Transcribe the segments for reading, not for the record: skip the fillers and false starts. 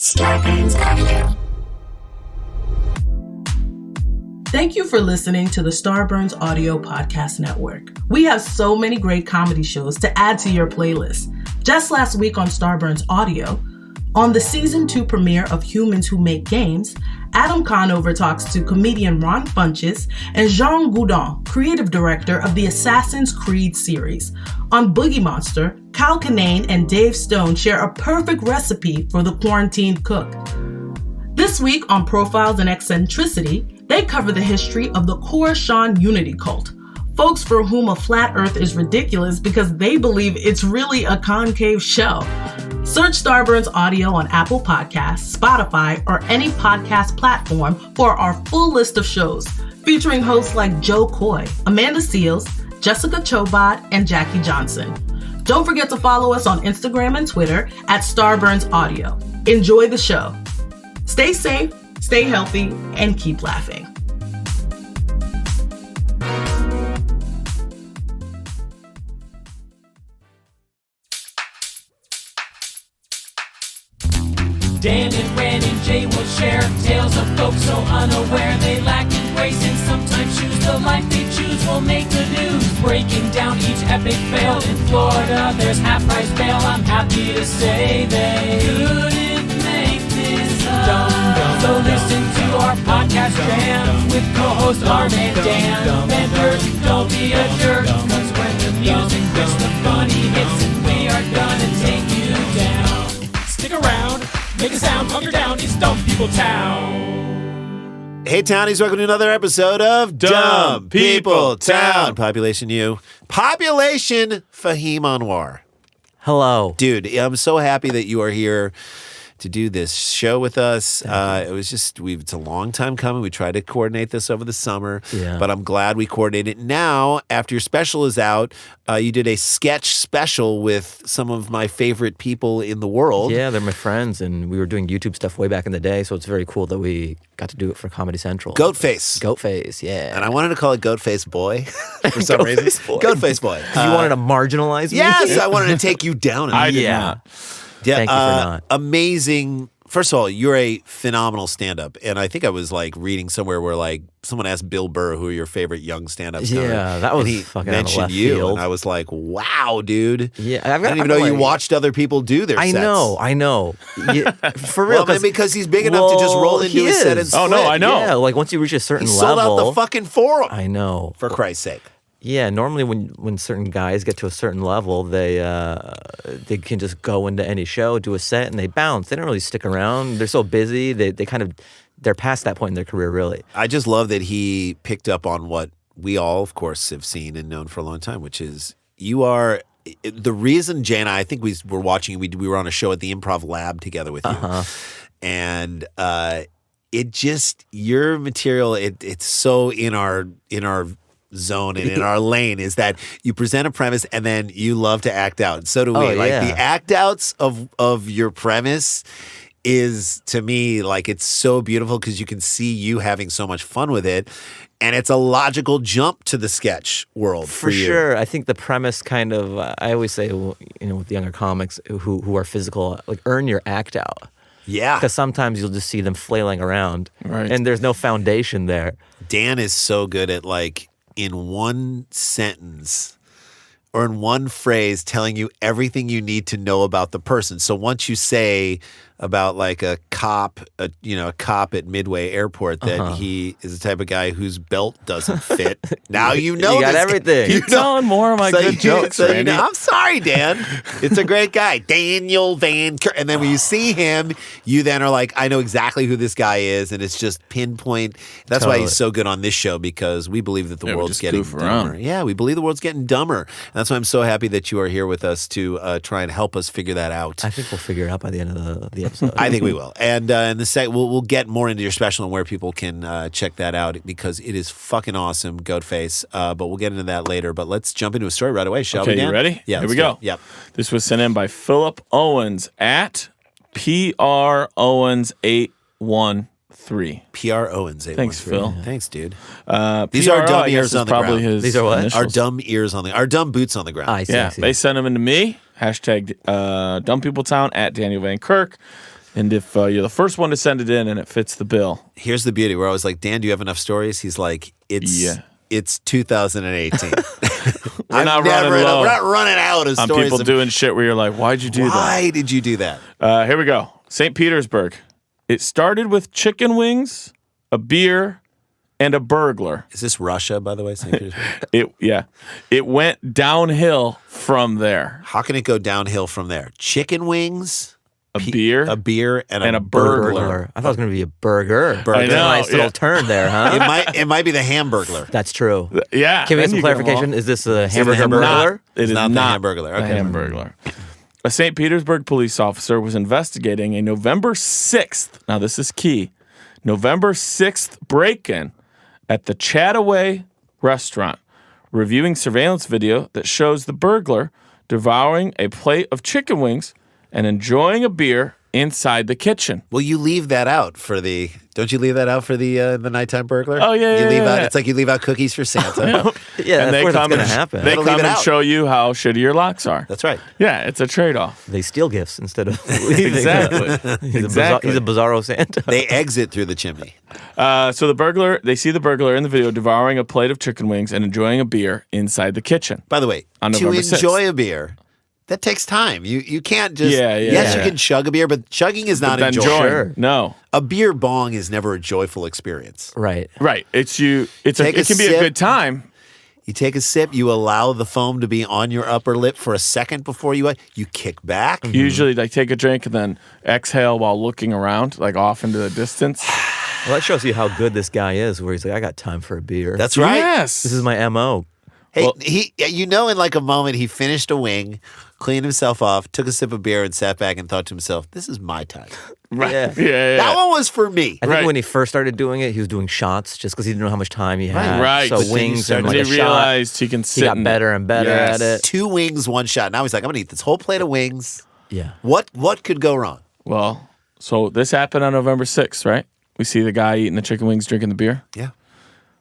Starburns Audio. Thank you for listening to the Starburns Audio Podcast Network. We have so many great comedy shows to add to your playlist. Just last week on Starburns Audio, on the Season 2 premiere of Humans Who Make Games, Adam Conover talks to comedian Ron Funches and Jean Goudon, creative director of the Assassin's Creed series. On Boogie Monster, Kyle Kinane and Dave Stone share a perfect recipe for the quarantined cook. This week on Profiles and Eccentricity, they cover the history of the Khorasan Unity cult, folks for whom a flat earth is ridiculous because they believe it's really a concave shell. Search Starburns Audio on Apple Podcasts, Spotify, or any podcast platform for our full list of shows, featuring hosts like Joe Coy, Amanda Seales, Jessica Chobot, and Jackie Johnson. Don't forget to follow us on Instagram and Twitter at Starburns Audio. Enjoy the show. Stay safe, stay healthy, and keep laughing. Dan and Ren and Jay will share tales of folks so unaware they lack in grace and sometimes choose the life they choose will make the news. Breaking down each epic fail in Florida, there's half-price bail. I'm happy to say they couldn't make this up. So listen to our podcast jam with co-host Arm and Dan. Benders, don't be a jerk, cause when the music hits the funny hits and we are gonna take you down. Stick around. Make a sound, hunker down, it's Dumb People Town. Hey, Townies, welcome to another episode of Dumb People Town. Population you. Population Fahim Anwar. Hello. Dude, I'm so happy that you are here to do this show with us. It was just, it's a long time coming. We tried to coordinate this over the summer, but I'm glad we coordinated it now. After your special is out, you did a sketch special with some of my favorite people in the world. Yeah, they're my friends, and we were doing YouTube stuff way back in the day, so it's very cool that we got to do it for Comedy Central. Goatface. Goatface, yeah. And I wanted to call it Goatface Boy for some reason. Boy. Goatface Boy. You wanted to marginalize me? Yes, I wanted to take you down. I did not. Yeah, thank you for not. Amazing. First of all, you're a phenomenal stand-up. And I think I was like reading somewhere where like someone asked Bill Burr who are your favorite young stand-ups. Yeah, that was and he fucking mentioned out of left you, field. and I was like, wow, dude. Yeah, I didn't even know you watched other people do their sets. I know. Yeah, for real. Well, because he's big enough to just roll into his set and split. Oh, no, I know. Yeah, like once you reach a certain he level. sold out the fucking forum. I know. For Christ's sake. Yeah, normally when certain guys get to a certain level, they can just go into any show, do a set, and they bounce. They don't really stick around. They're so busy. They're past that point in their career, really. I just love that he picked up on what we all, of course, have seen and known for a long time, which is you are the reason Jay and I think we were watching. We were on a show at the Improv Lab together with you, and it just your material. It's so in our zone and in our lane is that you present a premise and then you love to act out. So do we. The act outs of your premise is, to me, like it's so beautiful because you can see you having so much fun with it. And it's a logical jump to the sketch world for you. Sure. I think the premise kind of, I always say, with younger comics who are physical, like earn your act out. Yeah. Because sometimes you'll just see them flailing around. Right. And there's no foundation there. Dan is so good at like, in one sentence or in one phrase telling you everything you need to know about the person. So once you say about like a cop at Midway Airport that he is the type of guy whose belt doesn't fit. Now you know you got this everything. Guy. Keep telling more of my good jokes, Randy. I'm sorry, Dan. It's a great guy. Daniel Van Kirk. And then when you see him, you then are like, I know exactly who this guy is, and it's just pinpoint. That's why he's so good on this show, because we believe that the world's getting dumber. Yeah, we believe the world's getting dumber. And that's why I'm so happy that you are here with us to try and help us figure that out. I think we'll figure it out by the end of the episode. I think we will. And in the second, we'll get more into your special and where people can check that out, because it is fucking awesome, Goatface. But we'll get into that later. But let's jump into a story right away, shall we, Dan? Okay, you ready? Yeah, here we go. Yep. This was sent in by Philip Owens at PR Owens 813. PR Owens 813. Thanks, Phil. Thanks, dude. These are dumb ears on the ground. These are what? Our dumb ears on the, our dumb boots on the ground. Yeah, they sent them into me. Hashtag Dumb People Town at Daniel Van Kirk. And if you're the first one to send it in and it fits the bill, Here's the beauty. Where I was like, Dan, do you have enough stories? He's like, it's 2018. we're not running low. We're not running out of on stories. people doing shit where you're like, why'd you do that? Why did you do that? Here we go. St. Petersburg. It started with chicken wings, a beer, and a burglar. Is this Russia, by the way, St. Petersburg? It went downhill from there. How can it go downhill from there? Chicken wings, A beer, and a Burglar. I thought it was going to be a burger. I know, Nice little yeah. turn there, huh? It might be the Hamburglar. That's true. Yeah. Can we then get some you get them clarification? all. Is this a it hamburger a burglar? It is not not the Hamburglar. a Okay. Hamburglar. A St. Petersburg police officer was investigating a November 6th, now this is key, November 6th break-in at the Chataway restaurant, reviewing surveillance video that shows the burglar devouring a plate of chicken wings and enjoying a beer inside the kitchen. Well, you leave that out for the. Don't you leave that out for the nighttime burglar? Oh, yeah, You yeah, leave yeah, out. yeah. It's like you leave out cookies for Santa. Yeah, And that's where that's going to and happen. They Gotta come leave it and out. show you how shitty your locks are. That's right. Yeah, it's a trade-off. They steal gifts instead of leaving. Exactly. He's Exactly. a bizarro Santa. They exit through the chimney. So they see the burglar in the video devouring a plate of chicken wings and enjoying a beer inside the kitchen. By the way, On to November 6th. enjoy a beer, that takes time. You can't just. Yes, you can chug a beer, but chugging is not Then enjoyable. Sure. No. A beer bong is never a joyful experience. Right. Right. It can Take a be a sip. good time. You take a sip, you allow the foam to be on your upper lip for a second before you kick back. You usually like take a drink and then exhale while looking around, like off into the distance. Well, that shows you how good this guy is, where he's like, I got time for a beer. That's right. Yes. This is my MO. Hey, Well- in like a moment, he finished a wing, cleaned himself off, took a sip of beer, and sat back and thought to himself, "This is my time. Right. Yeah. Yeah. That one was for me." I think Right. when he first started doing it, he was doing shots just because he didn't know how much time he had. Right. So But then you wings started- and When like he a shot. realized he can sit He got in better it. and better Yes. at it. 2 wings, 1 shot. Now he's like, "I'm gonna eat this whole plate of wings." Yeah. What could go wrong? Well, so this happened on November 6th, right? We see the guy eating the chicken wings, drinking the beer. Yeah.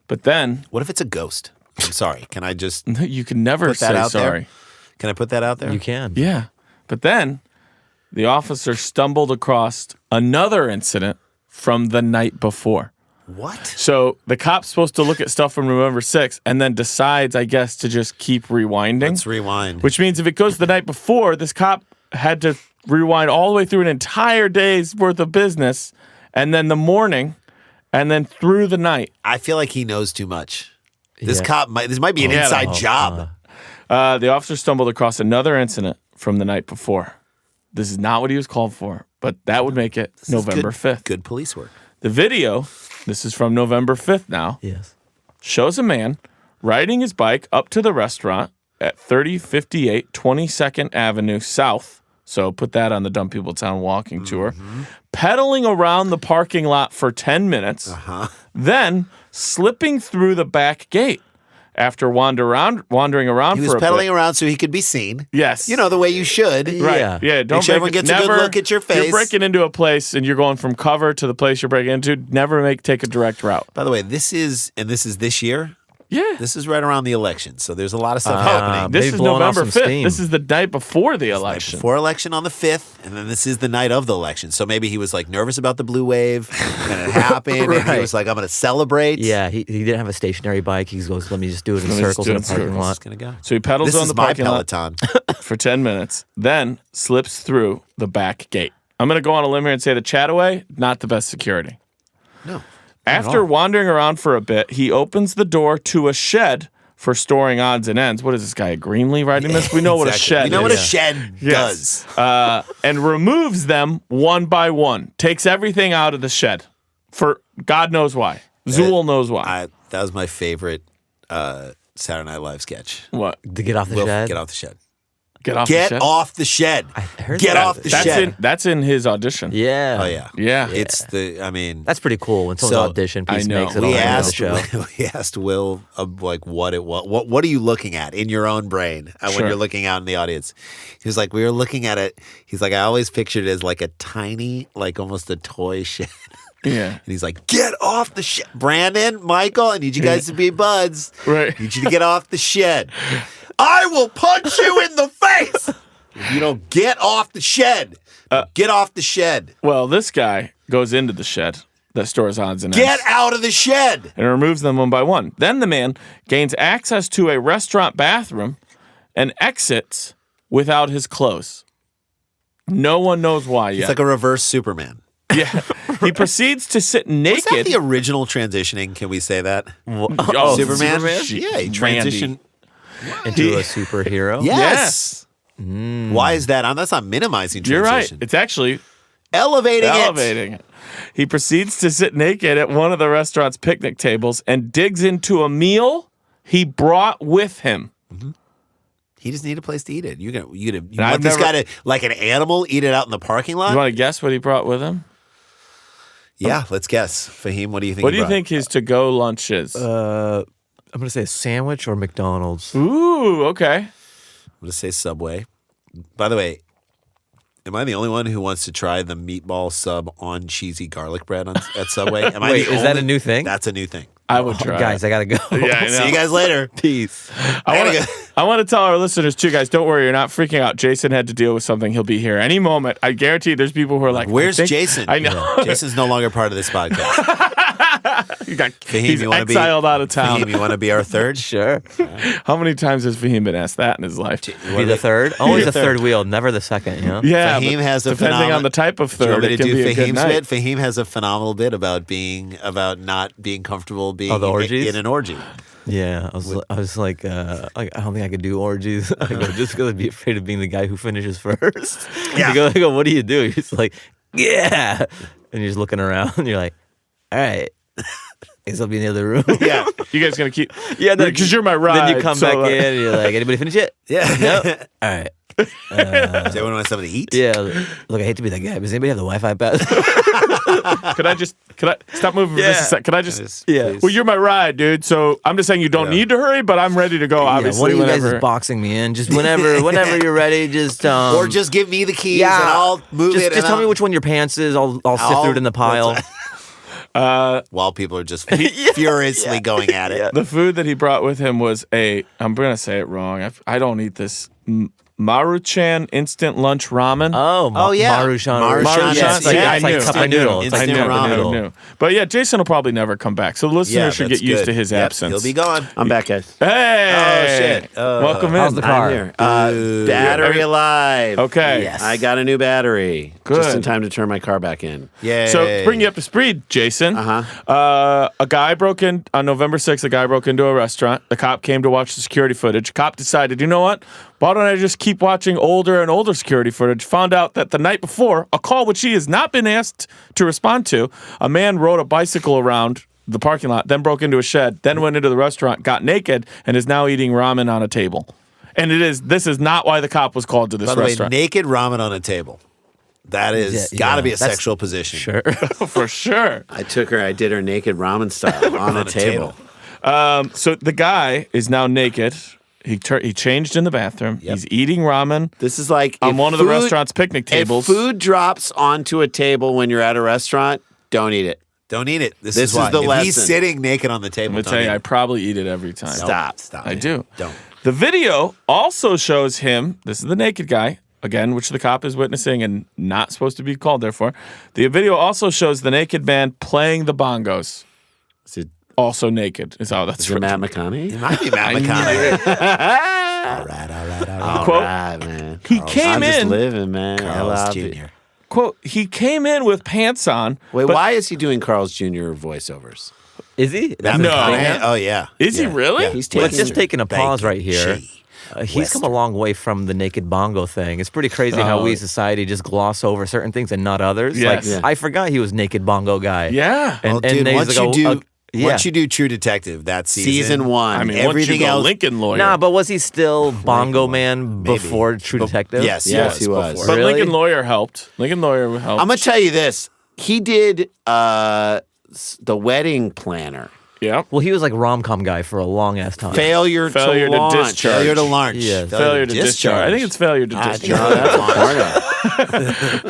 But then What if it's a ghost? I'm sorry. Can I just you can never put that say out sorry. there? Can I put that out there? You can. Yeah. But then the officer stumbled across another incident from the night before. What? So the cop's supposed to look at stuff from November 6th and then decides, I guess, to just keep rewinding. Let's rewind. Which means if it goes the night before, this cop had to rewind all the way through an entire day's worth of business, and then the morning, and then through the night. I feel like he knows too much. This Yeah. cop might. This might be an Yeah, inside job. The officer stumbled across another incident from the night before. This is not what he was called for, but that would make it This is November good- 5th. Good police work. The video, this is from November 5th now, Yes. shows a man riding his bike up to the restaurant at 3058 22nd Avenue South. So put that on the Dumb People Town walking tour. Pedaling around the parking lot for 10 minutes, then slipping through the back gate after wandering around He for was a pedaling bit. around so he could be seen. Yes. You know, the way you should. Right. Yeah. Yeah. Don't Make sure everyone gets a good look at your face. You're breaking into a place and you're going from cover to the place you're breaking into. Never take a direct route. By the way, this is this year. Yeah. This is right around the election, so there's a lot of stuff happening. This They've is blown off November some 5th. steam. This is the night before the Night election. before election on the 5th, and then this is the night of the election. So maybe he was like nervous about the blue wave, and it happened, and he Right. was like, "I'm going to celebrate." Yeah, he didn't have a stationary bike. He goes, let me just do it in Let me just circles do in it the in parking circles. lot. It's going to go. So he pedals This on is the my parking lot Peloton. for 10 minutes, then slips through the back gate. I'm going to go on a limb here and say the Chataway, not the best security. No. After wandering around for a bit, he opens the door to a shed for storing odds and ends. What is this guy, a Greenlee writing this? We know what a Exactly. shed You know is. what a shed Yes. does. And removes them one by one. Takes everything out of the shed for God knows why. Zool knows why. That was my favorite Saturday Night Live sketch. What? To get off the Will, shed? get off the shed. Get off the Get shed? off the shed. heard Get that. off the That's shed. that's in his audition. Yeah. Oh yeah. Yeah. It's the. I mean, That's pretty cool when someone's So, audition I piece know. makes it we all the asked show. we asked Will like what it was. What do you looking at in your own brain when Sure. you're looking out in the audience? He was like, we were looking at it. He's like, I always pictured it as like a tiny, like almost a toy shed. Yeah. And he's like, get off the shed. Brandon, Michael, I need you guys to be buds. Right. I need you to get off the shed. I will punch you in the face. You don't get off the shed. Get off the shed. Well, this guy goes into the shed that stores odds and ends. Get out of the shed. And removes them one by one. Then the man gains access to a restaurant bathroom and exits without his clothes. No one knows why yet. It's like a reverse Superman. Yeah. He proceeds to sit Was naked. that the original transitioning? Can we say that? Oh, Superman? Shit. Yeah, he Randy. transitioned. Into a superhero. Yes. Why is that? That's not minimizing You're right. transition. It's actually Elevating it. He proceeds to sit naked at one of the restaurant's picnic tables and digs into a meal he brought with him. He just need a place to eat it. You I've want this never- guy to, like an animal, eat it out in the parking lot? You want to guess what he brought with him? Yeah, let's guess. Fahim, what do you think? What he do you brought? think his to-go lunch is? I'm gonna say a sandwich or McDonald's. Ooh, okay. I'm going to say Subway. By the way, am I the only one who wants to try the meatball sub on cheesy garlic bread at Subway? Am I Wait, the is that only- a new thing? That's a new thing. I would try. Guys, I gotta go. Yeah, I know. See you guys later. Peace. I want to tell our listeners too, guys. Don't worry, you're not freaking out. Jason had to deal with something. He'll be here any moment. I guarantee. There's people who are like, Where's I think- Jason? I know. Jason's no longer part of this podcast. Fahim, He's you want to be exiled out of town. Fahim, you want to be our third? Sure. How many times has Fahim been asked that in his life? Be the third. Always the third wheel, never the second. You know. Yeah, Fahim but has a depending phenomenal- on the type of Do you want third, me it to can do be a good Fahim's night. bit? Fahim has a phenomenal bit about not being comfortable being the orgies? in an orgy. Yeah, I was like, I don't think I could do orgies. I go, just because I'd be afraid of being the guy who finishes first. Yeah. I go, what do you do? He's like, yeah. And you're just looking around and you're like, all right. I guess I'll be in the other room. Yeah. You guys gonna keep? Yeah, because you're my ride. Then you come so, back in and you're like, anybody finish it? Yeah. Nope. All right. Does anyone want something to eat? Yeah. Look, I hate to be that guy. Does anybody have the Wi-Fi pass? Could I stop moving for just a sec? Could I just? Yeah. Well, you're my ride, dude. So I'm just saying you don't need to hurry, but I'm ready to go. Obviously, one of you guys whenever. is boxing me in. Just whenever you're ready, just Or just give me the keys yeah, and I'll move it. Just tell me which one your pants is. I'll sift through it in the pile. While people are just furiously going at it. The food that he brought with him was I'm gonna say it wrong. I don't eat this. Maruchan instant lunch ramen. Oh yeah. Maruchan. Maruchan, Yeah, it's like, yeah, it's I like knew. cup I of knew. noodle. It's like Instant cup of ramen. noodle. But yeah, Jason will probably never come back. So the listeners should that's get used good. to his Yep, absence. He'll be gone. I'm back, guys. Hey! Oh, shit. Welcome in. How's the car? I'm here. Battery alive. Okay. Yes. I got a new battery. Good. Just in time to turn my car back in. Yay. So to bring you up to speed, Jason. A guy broke in on November 6th. A guy broke into a restaurant. The cop came to watch the security footage. Cop decided, you know what? Why don't I just keep watching older and older security footage? Found out that the night before, a call which he has not been asked to respond to, a man rode a bicycle around the parking lot, then broke into a shed, then went into the restaurant, got naked, and is now eating ramen on a table. And this is not why the cop was called to this By the way, restaurant. naked ramen on a table. That is got to be a that's- sexual position. Sure. For sure. I did her naked ramen style on a table. So the guy is now naked. He changed in the bathroom. Yep. He's eating ramen This is like on if one of the food- restaurant's picnic tables. If food drops onto a table when you're at a restaurant, don't eat it. Don't eat it. This This is why. is the if he's lesson. sitting naked on the table, I'm gonna don't tell you, eat I it. probably eat it every time. Stop. I man. do. Don't. The video also shows him. This is the naked guy again, which the cop is witnessing and not supposed to be called there for. The video also shows the naked man playing the bongos, Is it, also naked. Is how that's is it Matt McConaughey? It might be Matt McConaughey. All right. All Quote, right, man. He came I'm just in. living, man. Carl's LLB. Jr. Quote, he came in with pants on. Wait, but- why is he doing Carl's Jr. voiceovers? Is he? Matt No. McConaughey? Oh, yeah. Is he Yeah. really? Yeah. He's Let's taking just taking a pause right here. Bacon, He's come a long way from the naked bongo thing. It's pretty crazy how we as society just gloss over certain things and not others. Yes. Like Yeah. I forgot he was naked bongo guy. Yeah. Well, dude, then he's once like, you do, yeah. once you do True Detective, that Season 1. I mean, everything once you go else- Lincoln Lawyer. Nah, but was he still bongo man Maybe. before True But- Detective? Yes, Yes, he was. before. But Really? Lincoln Lawyer helped. Lincoln Lawyer helped. I'm going to tell you this. He did The Wedding Planner. yeah. Well, he was like rom-com guy for a long ass time. Failure Failure, to to launch. discharge. Failure to launch. Yeah. Failure to discharge. I think it's failure to I think discharge. No, that's a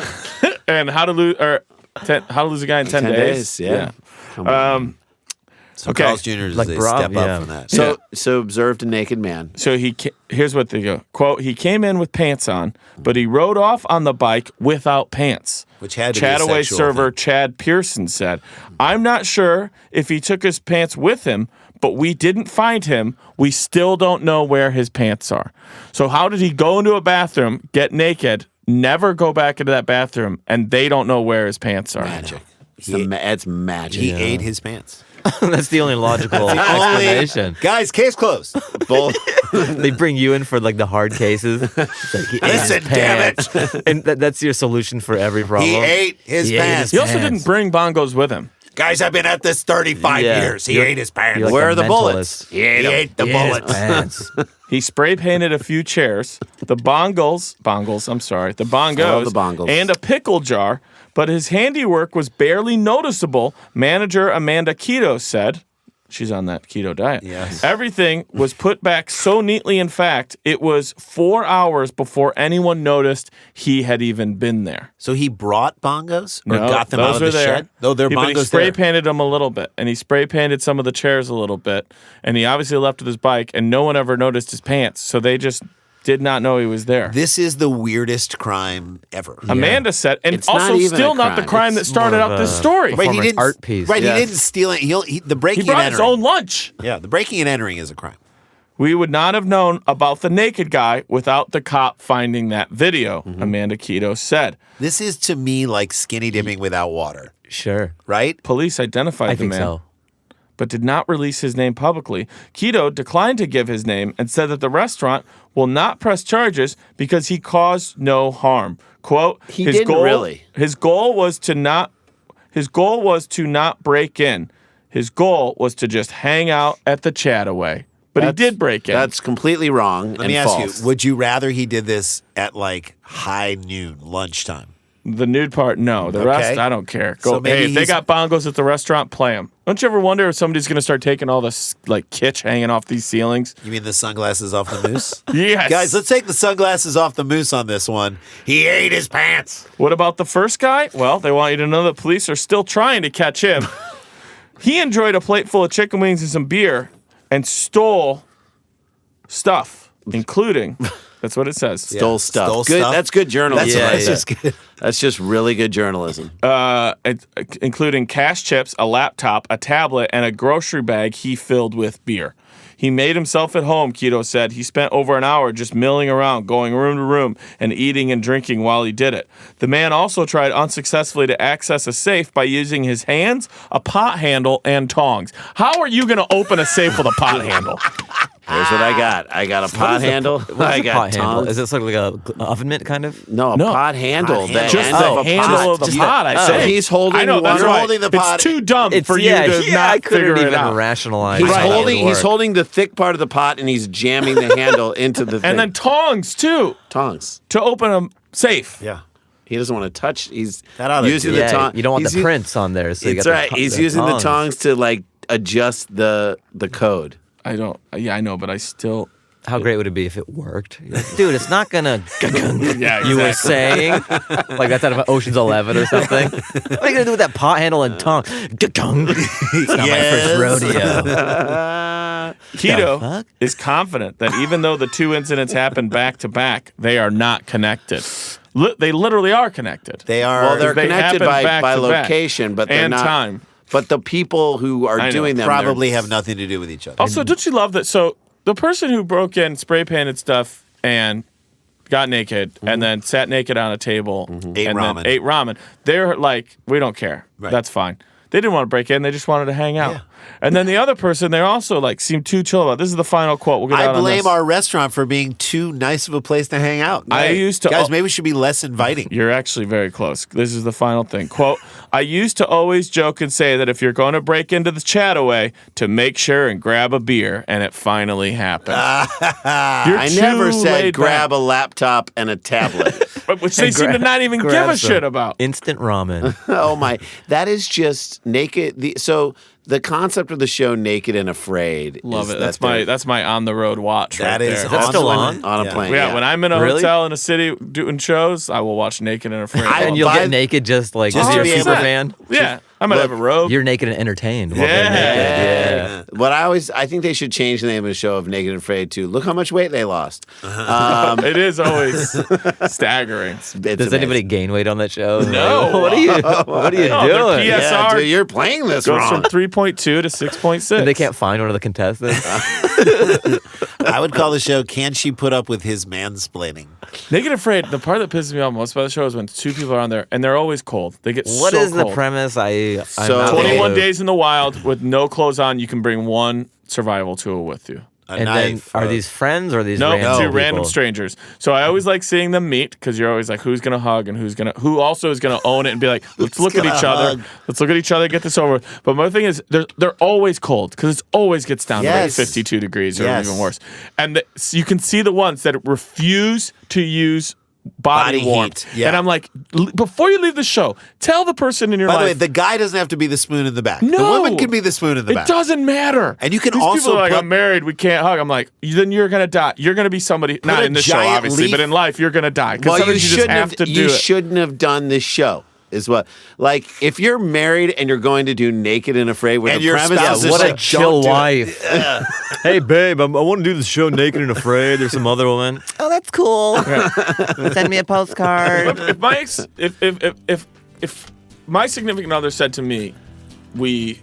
porno. And how to lose a guy in 10 days. Yeah. Come on. So Okay. Carl's Jr. is Like a Bravo, step yeah. up from that. So observed a naked man. So here's what they go. Quote, he came in with pants on, but he rode off on the bike without pants. Which had to be a Chataway sexual server thing. Chad Pearson said, I'm not sure if he took his pants with him, but we didn't find him. We still don't know where his pants are. So how did he go into a bathroom, get naked, never go back into that bathroom, and they don't know where his pants are? Magic. It's magic. He ate his pants. That's the only logical explanation. Guys, case closed. Both. They bring you in for like the hard cases. It's like, he ate his Listen, damn pants. And that's your solution for every problem. He ate his He ate pants. his He also pants. didn't bring bongos with him. Guys, I've been at this 35 Yeah. years. He You're- ate his pants. You're like Where a are the bullets? mentalist. He ate the He ate his bullets. pants. He spray painted a few chairs, the bongos, the bongos, and a pickle jar, but his handiwork was barely noticeable, manager Amanda Keto said. She's on that keto diet. Yes. Everything was put back so neatly. In fact, it was 4 hours before anyone noticed he had even been there. So he brought bongos? Or No, got them those out of the are there. shed? No, they're But he bongos spray there. painted them a little bit, and he spray painted some of the chairs a little bit, and he obviously left with his bike, and no one ever noticed his pants, so they just did not know he was there. This is the weirdest crime ever. Amanda said, and It's not also even still a not the crime. crime that It's started more out of this a story. Right. Right, Performance art piece. Right, Yes. he didn't steal it. The breaking He brought and his entering. own lunch. Yeah, the breaking and entering is a crime. We would not have known about the naked guy without the cop finding that video, Amanda Keto said. This is to me like skinny dipping without water, Sure. right? Police identified I the think man, so. but did not release his name publicly. Keto declined to give his name and said that the restaurant will not press charges because he caused no harm. Quote, He didn't really. His goal was to not break in. His goal was to just hang out at the Chataway. But he did break in. That's completely wrong. Let me ask you, would you rather he did this at like high noon, lunchtime? The nude part, no. The rest, I don't care. Go. So maybe Hey, if they he's- got bongos at the restaurant, play them. Don't you ever wonder if somebody's going to start taking all this like kitsch hanging off these ceilings? You mean the sunglasses off the moose? Yes. Guys, let's take the sunglasses off the moose on this one. He ate his pants. What about the first guy? Well, they want you to know that police are still trying to catch him. He enjoyed a plate full of chicken wings and some beer and stole stuff, including, that's what it says. Stole stuff. Stole Good. stuff. That's good journalism. That's right just there. good. That's just really good journalism. Including cash chips, a laptop, a tablet, and a grocery bag he filled with beer. He made himself at home, Keto said. He spent over an hour just milling around, going room to room, and eating and drinking while he did it. The man also tried unsuccessfully to access a safe by using his hands, a pot handle, and tongs. How are you going to open a safe with a pot handle? Here's what I got. I got a pot handle. What's I a got pot handle? tongs. Is this like a oven mitt kind of? No, a No. pot handle. The handle. Just end the of a handle pot. of the Just pot, I so say. he's holding I know, that's one- right. holding the pot. It's too dumb It's for you to I not couldn't figure even it out. rationalize. He's how that would holding. He's work. holding the thick part of the pot, and he's jamming the handle into the thing. And then tongs, too, tongs. to open a safe. Yeah. He doesn't want to touch. He's That oughta using do the it. Yeah, tongs. you don't want the prints on there. So you It's got right. He's using the tongs to like adjust the code. I don't. Yeah, I know, but I still. How great would it be if it worked? You're like, dude, it's not gonna. Yeah, You were exactly. saying like that's out of Ocean's 11 or something. What are you gonna do with that pot handle and tongue? Tongue. It's not my first rodeo. Keto fuck? is confident that even though the two incidents happened back to back, they are not connected. They literally are connected. They are. Well, they're They connected happen back by to back. location, but they're And not. time. But the people who are I know. doing them probably they're- have nothing to do with each other. Also, don't you love that? So the person who broke in, spray painted stuff, and got naked, and then sat naked on a table, Ate and ramen. then ate ramen. They're like, we don't care. Right. That's fine. They didn't want to break in. They just wanted to hang out. Yeah. And then the other person, they also like seemed too chill about it. This is the final quote. We'll get I out on blame this. our restaurant for being too nice of a place to hang out. I Hey, used to- guys. Maybe we should be less inviting. You're actually very close. This is the final thing. Quote, I used to always joke and say that if you're going to break into the Chataway, to make sure and grab a beer, and it finally happened. I never said grab a laptop and a tablet. which they seem to not even give a shit about. Instant ramen. Oh my, that is just naked. So the concept of the show Naked and Afraid. Love is it. that That's that's my on the road watch. That right is there. Is that still awesome. on? on a Yeah. plane. Yeah, when I'm in a Really? hotel in a city doing shows, I will watch Naked and Afraid. I- And you'll By- get naked just like Just you're to a be super able- fan. yeah. I might have a robe. You're naked and entertained. While Yeah. they're naked. But I think they should change the name of the show of Naked and Afraid to Look How Much Weight They Lost. It is always staggering. Does anybody gain weight on that show? No. What are you No, doing? their PSR Yeah, dude, you're playing this goes wrong. from 3.2 to 6.6. And they can't find one of the contestants. I would call the show "Can She Put Up with His Mansplaining?" Naked and Afraid, the part that pisses me off most about the show is when two people are on there and they're always cold. They get What so is the cold. premise? I'm So- not 21 able- days in the wild with no clothes on. You can bring one survival tool with you. A And knife. then, are these friends or are these No, random two people? random strangers. So I always like seeing them meet because you're always like, who's gonna hug and who also is gonna own it and be like, let's look at each other, let's look at each other, get this over with. But my thing is, they're always cold because it always gets down to like Yes. 52 degrees or Yes. even worse. And so you can see the ones that refuse to use body Body warmth. heat, yeah. And I'm like, before you leave the show, tell the person in your By the life. way, the guy doesn't have to be the spoon in the back. No. The woman can be the spoon in the back. It doesn't matter. And you can These also people are like, put- I'm married, we can't hug. I'm like, then you're gonna die. You're gonna be somebody, not a in this show, giant obviously, leaf- but in life, you're gonna die. Because Well, you sometimes you just shouldn't have to do you it. shouldn't have done this show. Is what like if you're married and you're going to do Naked and Afraid with And the your premise spouse is is What like, a like, chill don't do it. wife. Hey, babe, I want to do the show Naked and Afraid. There's some other woman. Oh, that's cool. Send me a postcard. If my significant other said to me, we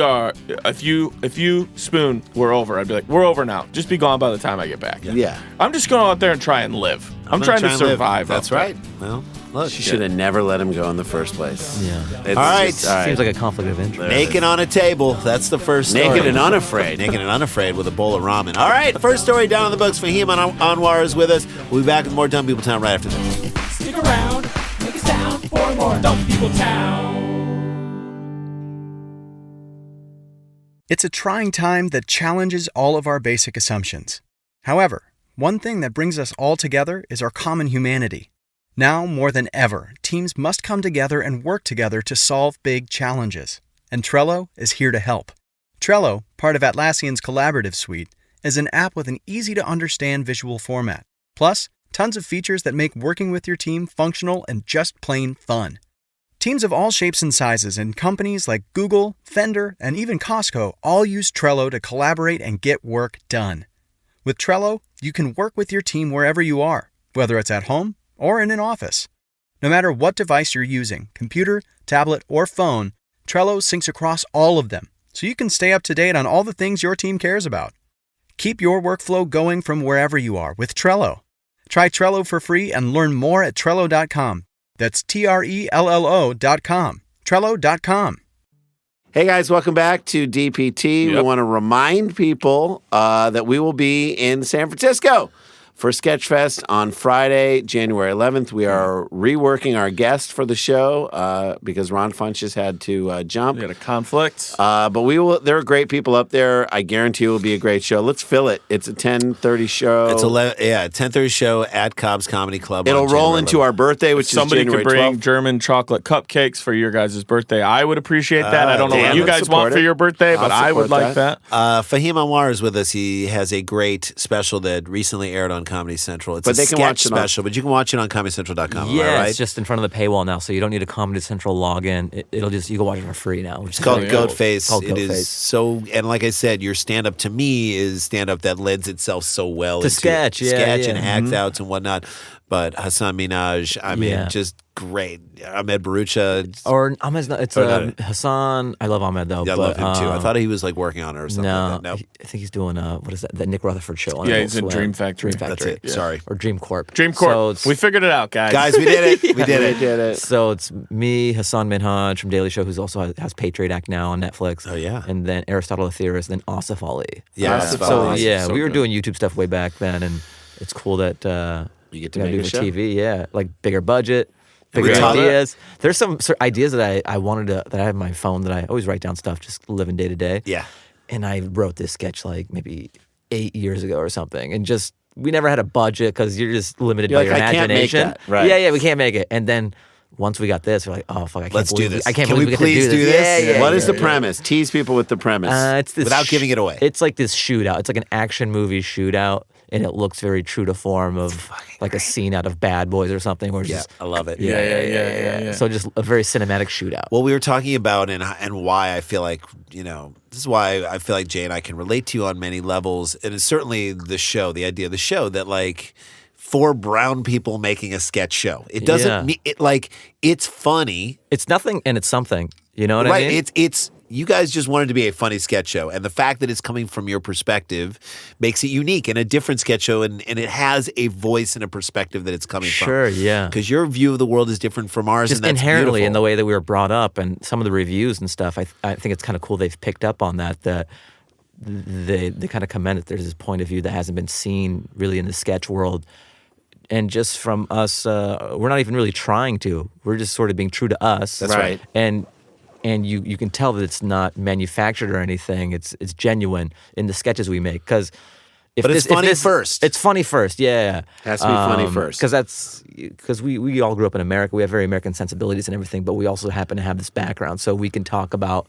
are if you spoon, we're over. I'd be like, we're over now. Just be gone by the time I get back. Yeah. I'm just going out there and try and live. I'm trying to and live. survive. That's out there. right. Well, look. she should have never let him go in the first place. Yeah. It's All right. just- all right. Seems like a conflict of interest. Naked on a table. That's the first story. Naked and unafraid. Naked and unafraid with a bowl of ramen. All right, first story down in the books. Fahim Anwar is with us. We'll be back with more Dumb People Town right after this. Stick around, make a sound for more Dumb People Town. It's a trying time that challenges all of our basic assumptions. However, one thing that brings us all together is our common humanity. Now, more than ever, teams must come together and work together to solve big challenges. And Trello is here to help. Trello, part of Atlassian's collaborative suite, is an app with an easy-to-understand visual format. Plus, tons of features that make working with your team functional and just plain fun. Teams of all shapes and sizes and companies like Google, Fender, and even Costco all use Trello to collaborate and get work done. With Trello, you can work with your team wherever you are, whether it's at home or in an office. No matter what device you're using, computer, tablet, or phone, Trello syncs across all of them, so you can stay up to date on all the things your team cares about. Keep your workflow going from wherever you are with Trello. Try Trello for free and learn more at Trello.com. That's Trello.com. Trello.com. Hey guys, welcome back to DPT. We Yep. want to remind people that we will be in San Francisco for Sketchfest on Friday, January 11th. We are reworking our guest for the show because Ron Funches had to jump. We had a conflict. But we will. There are great people up there. I guarantee it will be a great show. Let's fill it. It's a 10:30 show. It's 10:30 show at Cobb's Comedy Club. It'll on roll January into 11th. our birthday, which Somebody is January could bring 12th. German chocolate cupcakes for your guys' birthday. I would appreciate that. I don't know Dan what you would guys support want for it. your birthday, but I'll I would support like that. Fahim Anwar is with us. He has a great special that recently aired on Comedy Central. It's But a they can sketch watch it on- special, but you can watch it on ComedyCentral.com. Yeah, am I right? it's just in front of the paywall now, so you don't need a Comedy Central login. It'll just you can watch it for free now. Which It's is called really Goat cool. Face. It's called It Goat is Face. so, and like I said, your stand up to me is stand up that lends itself so well To into sketch, yeah, sketch yeah. and act outs and whatnot. But Hassan Minhaj, I mean, Yeah. just great. Ahmed Barucha. Or Ahmed's not. It's Or no. Hassan. I love Ahmed though. Yeah, I but, love him too. I thought he was like working on it or something. No, like that. No, I think he's doing what is that Nick Rutherford show on Yeah, Adult he's in Swim. Dream Factory. Dream that's Factory. it. Sorry, Or Dream Corp. Dream Corp. So it's, We figured it out, guys. guys, we did it. We did They it. did it. So it's me, Hassan Minhaj from Daily Show, who's also has Patriot Act now on Netflix. Oh, yeah. And then Aristotle the Theorist, then Asif Ali. Yeah, Asif So Ali. yeah, So we were good. doing YouTube stuff way back then, and it's cool that You get to we make do a the show. TV. Yeah, like bigger budget, we bigger talked- ideas. There's some ideas that I wanted to that I have on my phone that I always write down stuff, just living day to day. Yeah. And I wrote this sketch like maybe 8 years ago or something, and just we never had a budget because you're just limited You're by like, your I can't make imagination. that. Right. Yeah, we can't make it. And then once we got this, we're like, oh fuck, I can't Let's do believe this. I can't Can believe we we get to please do do this. this? Yeah, What yeah, is the yeah. premise? Tease people with the premise. It's this Without giving it away. It's like this shootout. It's like an action movie shootout. and it looks very true to form of like a scene out of Bad Boys or something. Where it's Yeah, just, I love it. Yeah. So just a very cinematic shootout. Well, we were talking about and why I feel like, this is why I feel like Jay and I can relate to you on many levels. And it's certainly the idea of the show that like 4 brown people making a sketch show. It doesn't mean it like it's funny. It's nothing and it's something. You know what I mean? Right. It's you guys just wanted to be a funny sketch show. And the fact that it's coming from your perspective makes it unique and a different sketch show. And it has a voice and a perspective that it's coming from. Sure, yeah. Because your view of the world is different from ours. Just and that's inherently beautiful. in the way that we were brought up and some of the reviews and stuff, I think it's kind of cool they've picked up on that they kind of commend that there's this point of view that hasn't been seen really in the sketch world. And just from us, we're not even really trying to. We're just sort of being true to us. That's right. And you can tell that it's not manufactured or anything. It's genuine in the sketches we make. But it's funny first. It's funny first, yeah. It has to be funny first. Because we all grew up in America. We have very American sensibilities and everything, but we also happen to have this background. So we can talk about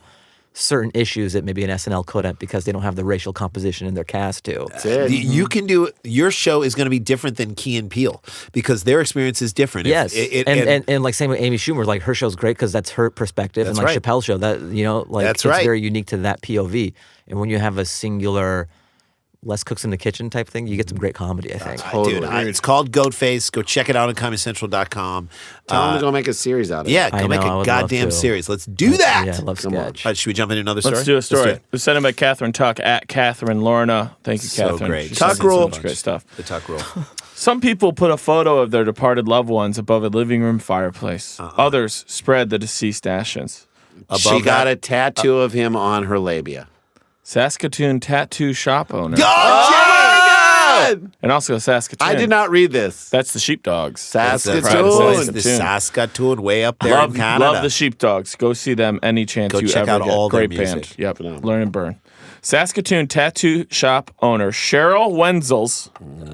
certain issues that maybe an SNL couldn't because they don't have the racial composition in their cast too. That's it. You can do your show is going to be different than Key and Peele because their experience is different. Yes, and like same with Amy Schumer, like her show's great because that's her perspective, That's and like right. Chappelle's show, that That's it's right. very unique to that POV. And when you have a singular, less cooks in the kitchen type thing, you get some great comedy. I think. Totally. Dude, it's called Goatface. Go check it out on ComedyCentral.com. Tell them to go make a series out of it. Yeah, I go make know, I a would goddamn love to. series. Let's do that. Yeah, I love Come on. sketch. All right, should we jump into another story? Let's do a story. Let's It was sent in by Catherine Tuck at Catherine Lorna. Thank you, So Catherine. great. She Tuck sent in so rule. much great stuff. The Tuck Rule. Some people put a photo of their departed loved ones above a living room fireplace. Others spread the deceased ashes. She got a tattoo of him on her labia. Saskatoon tattoo shop owner. And also Saskatoon. I did not read this. That's the sheepdogs. Saskatoon. The Saskatoon way up there in Canada. Love the sheepdogs. Go see them any chance Go you check ever out get. all their Great band. music. Yep. Learn and burn. Saskatoon tattoo shop owner Cheryl Wenzel's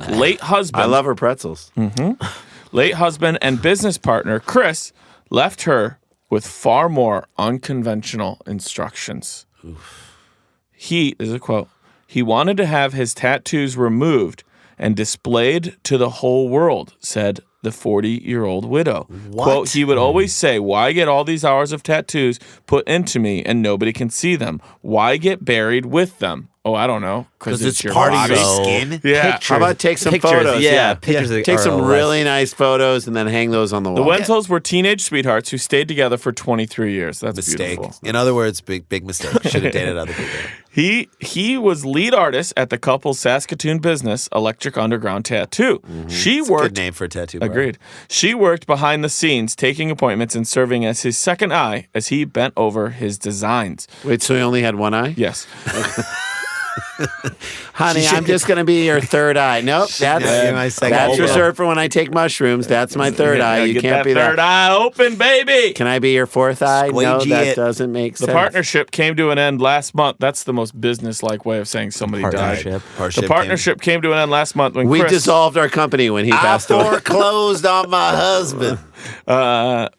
late husband. I love her pretzels. Late husband and business partner Chris left her with far more unconventional instructions. This is a quote. He wanted to have his tattoos removed and displayed to the whole world, said the 40-year-old widow. What? Quote, he would always say, why get all these hours of tattoos put into me and nobody can see them? Why get buried with them? Oh, I don't know. Because it's your part of your body. skin. Yeah. How about take some Pictures, photos? yeah, pictures Take are some less- really nice photos and then hang those on the The wall. Wenzels were teenage sweethearts who stayed together for 23 years. That's Mistake. beautiful. In other words, big mistake. Should have dated other people. He was lead artist at the couple's Saskatoon business, Electric Underground Tattoo. She Good worked. name for a tattoo bar. Agreed. She worked behind the scenes, taking appointments and serving as his second eye as he bent over his designs. Wait, so he only had one eye? Yes. Honey, I'm just going to be your third eye. Nope, Yeah, my second that's eye. reserved for when I take mushrooms. That's my third eye. You Get can't that be third that. eye open, baby. Can I be your fourth eye? No, Squeegee that it. doesn't make The sense. partnership came to an end last month. That's the most business-like way of saying somebody died. Partnership. The partnership came to an end last month when We Chris, dissolved our company when he I passed away. foreclosed on my husband.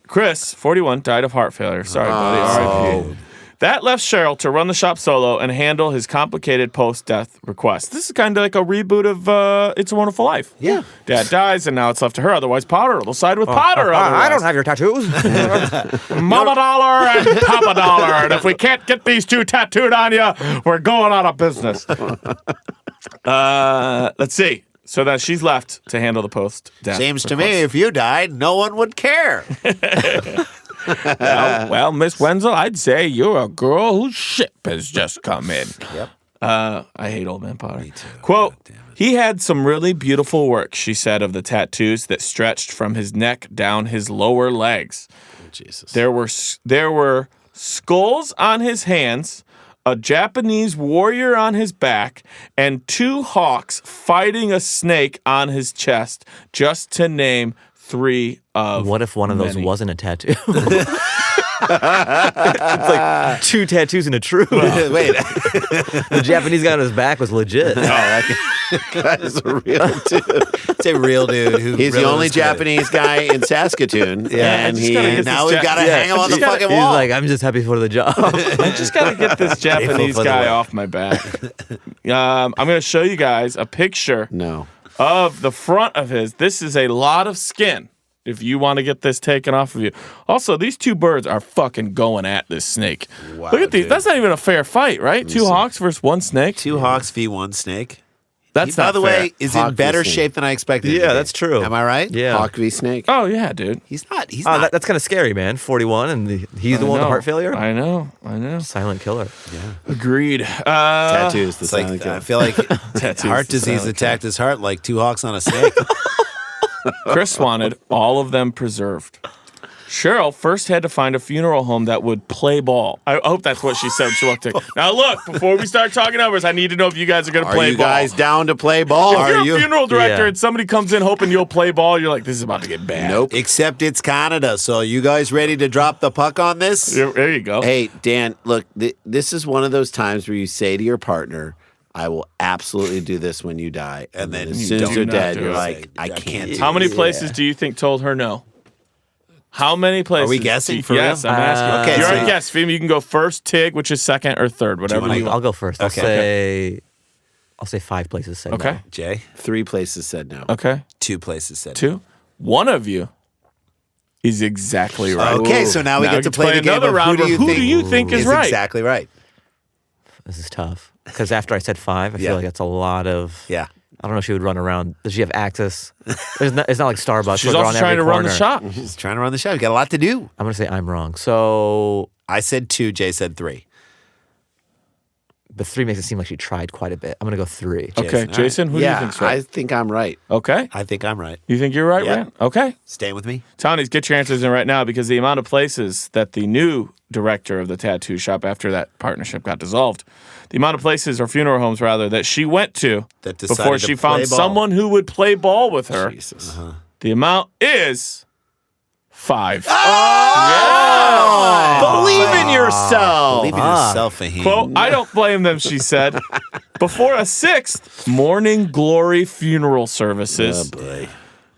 Chris, 41, died of heart failure. Sorry, buddy. R.I.P. That left Cheryl to run the shop solo and handle his complicated post-death requests. This is kind of like a reboot of It's a Wonderful Life. Yeah. Dad dies, and now it's left to her. Otherwise, Potter will side with Potter. I don't have your tattoos. Mama Dollar and Papa Dollar. And if we can't get these two tattooed on you, we're going out of business. Let's see. So that she's left to handle the post-death Seems to requests. me if you died, no one would care. Well, Miss Wenzel, I'd say you're a girl whose ship has just come in. Yep. I hate Old Man Potter. Me too. Quote, he had some really beautiful work, she said, of the tattoos that stretched from his neck down his lower legs. Jesus. There were skulls on his hands, a Japanese warrior on his back, and 2 hawks fighting a snake on his chest, just to name 3 of What if one of those many. wasn't a tattoo? It's like 2 tattoos and a truth. Wait. The Japanese guy on his back was legit. That is a real dude. It's a real dude who He's really the only was good. Japanese guy in Saskatoon. Yeah, and I just gotta get he Now this we've got to hang him on the fucking He's wall. like, I'm just happy for the job. I just gotta get this Japanese for the guy work. off my back. I'm gonna show you guys a picture no. of the front of his. This is a lot of skin. If you want to get this taken off of you. Also, these 2 birds are fucking going at this snake. Wow, Look at these. dude. That's not even a fair fight, right? 2 hawks versus 1 snake. 2 hawks v 1 snake. That's By not the fair. way, is Hawk in better v. snake. shape than I expected. him Yeah, to be. that's true. Am I right? Yeah. Hawk v. Snake. Oh yeah, dude. He's not. He's Oh, not. that's kind of scary, man. 41, and he's the one with the heart failure. I know. Silent killer. Agreed. Tattoos. The It's like silent killer. I feel like Tattoos, heart the disease silent attacked his heart like 2 hawks on a snake. Chris wanted all of them preserved. Cheryl first had to find a funeral home that would play ball. I hope that's what she said. She walked in. Now look, before we start talking numbers, I need to know if you guys are going to Are play you ball. guys down to play ball? If Are you're you? a funeral director Yeah. and somebody comes in hoping you'll play ball, you're like, this is about to get bad. Nope. Except it's Canada. So you guys ready to drop the puck on this? There you go. Hey, Dan, look, this is one of those times where you say to your partner, I will absolutely do this when you die. And then as soon as do you're not dead, do you're it. like, I I can't can't do do How many this. places do you think told her no? How many places? Are we guessing for Yes, real? I'm asking. Okay, You're so on you- guess, Fim. You can go first, Tig, which is second or third, whatever you I'll want. go first. Okay. I'll say 5 places. Said Okay. no. Jay, 3 places said no. Okay. 2 places said. 2. One of you is exactly right. Okay, so now we get to play the game another of round. who do you think is right? exactly right? This is tough because after I said 5, I Yeah. feel like that's a lot of. Yeah. I don't know if she would run around. Does she have access? It's not like Starbucks. She's where they're also on trying every to run the corner. shop. He's trying to run the show. You got a lot to do. I'm gonna say I'm wrong. So, I said 2. Jay said 3. but 3 makes it seem like she tried quite a bit. I'm gonna go 3. Okay, Jason, who do you think's I right? think I'm right. Okay. I think I'm right. You think you're right, Yeah. Rand? Okay. Staying with me? Townies, get your answers in right now because the amount of places that the new director of the tattoo shop after that partnership got dissolved, the amount of places or funeral homes rather that she went to That decided before to she play found ball. someone who would play ball with her, Jesus. the amount is 5. Believe in yourself. Believe in yourself, Fahim. Quote, I don't blame them, she said. Before a 6th, Morning Glory Funeral Services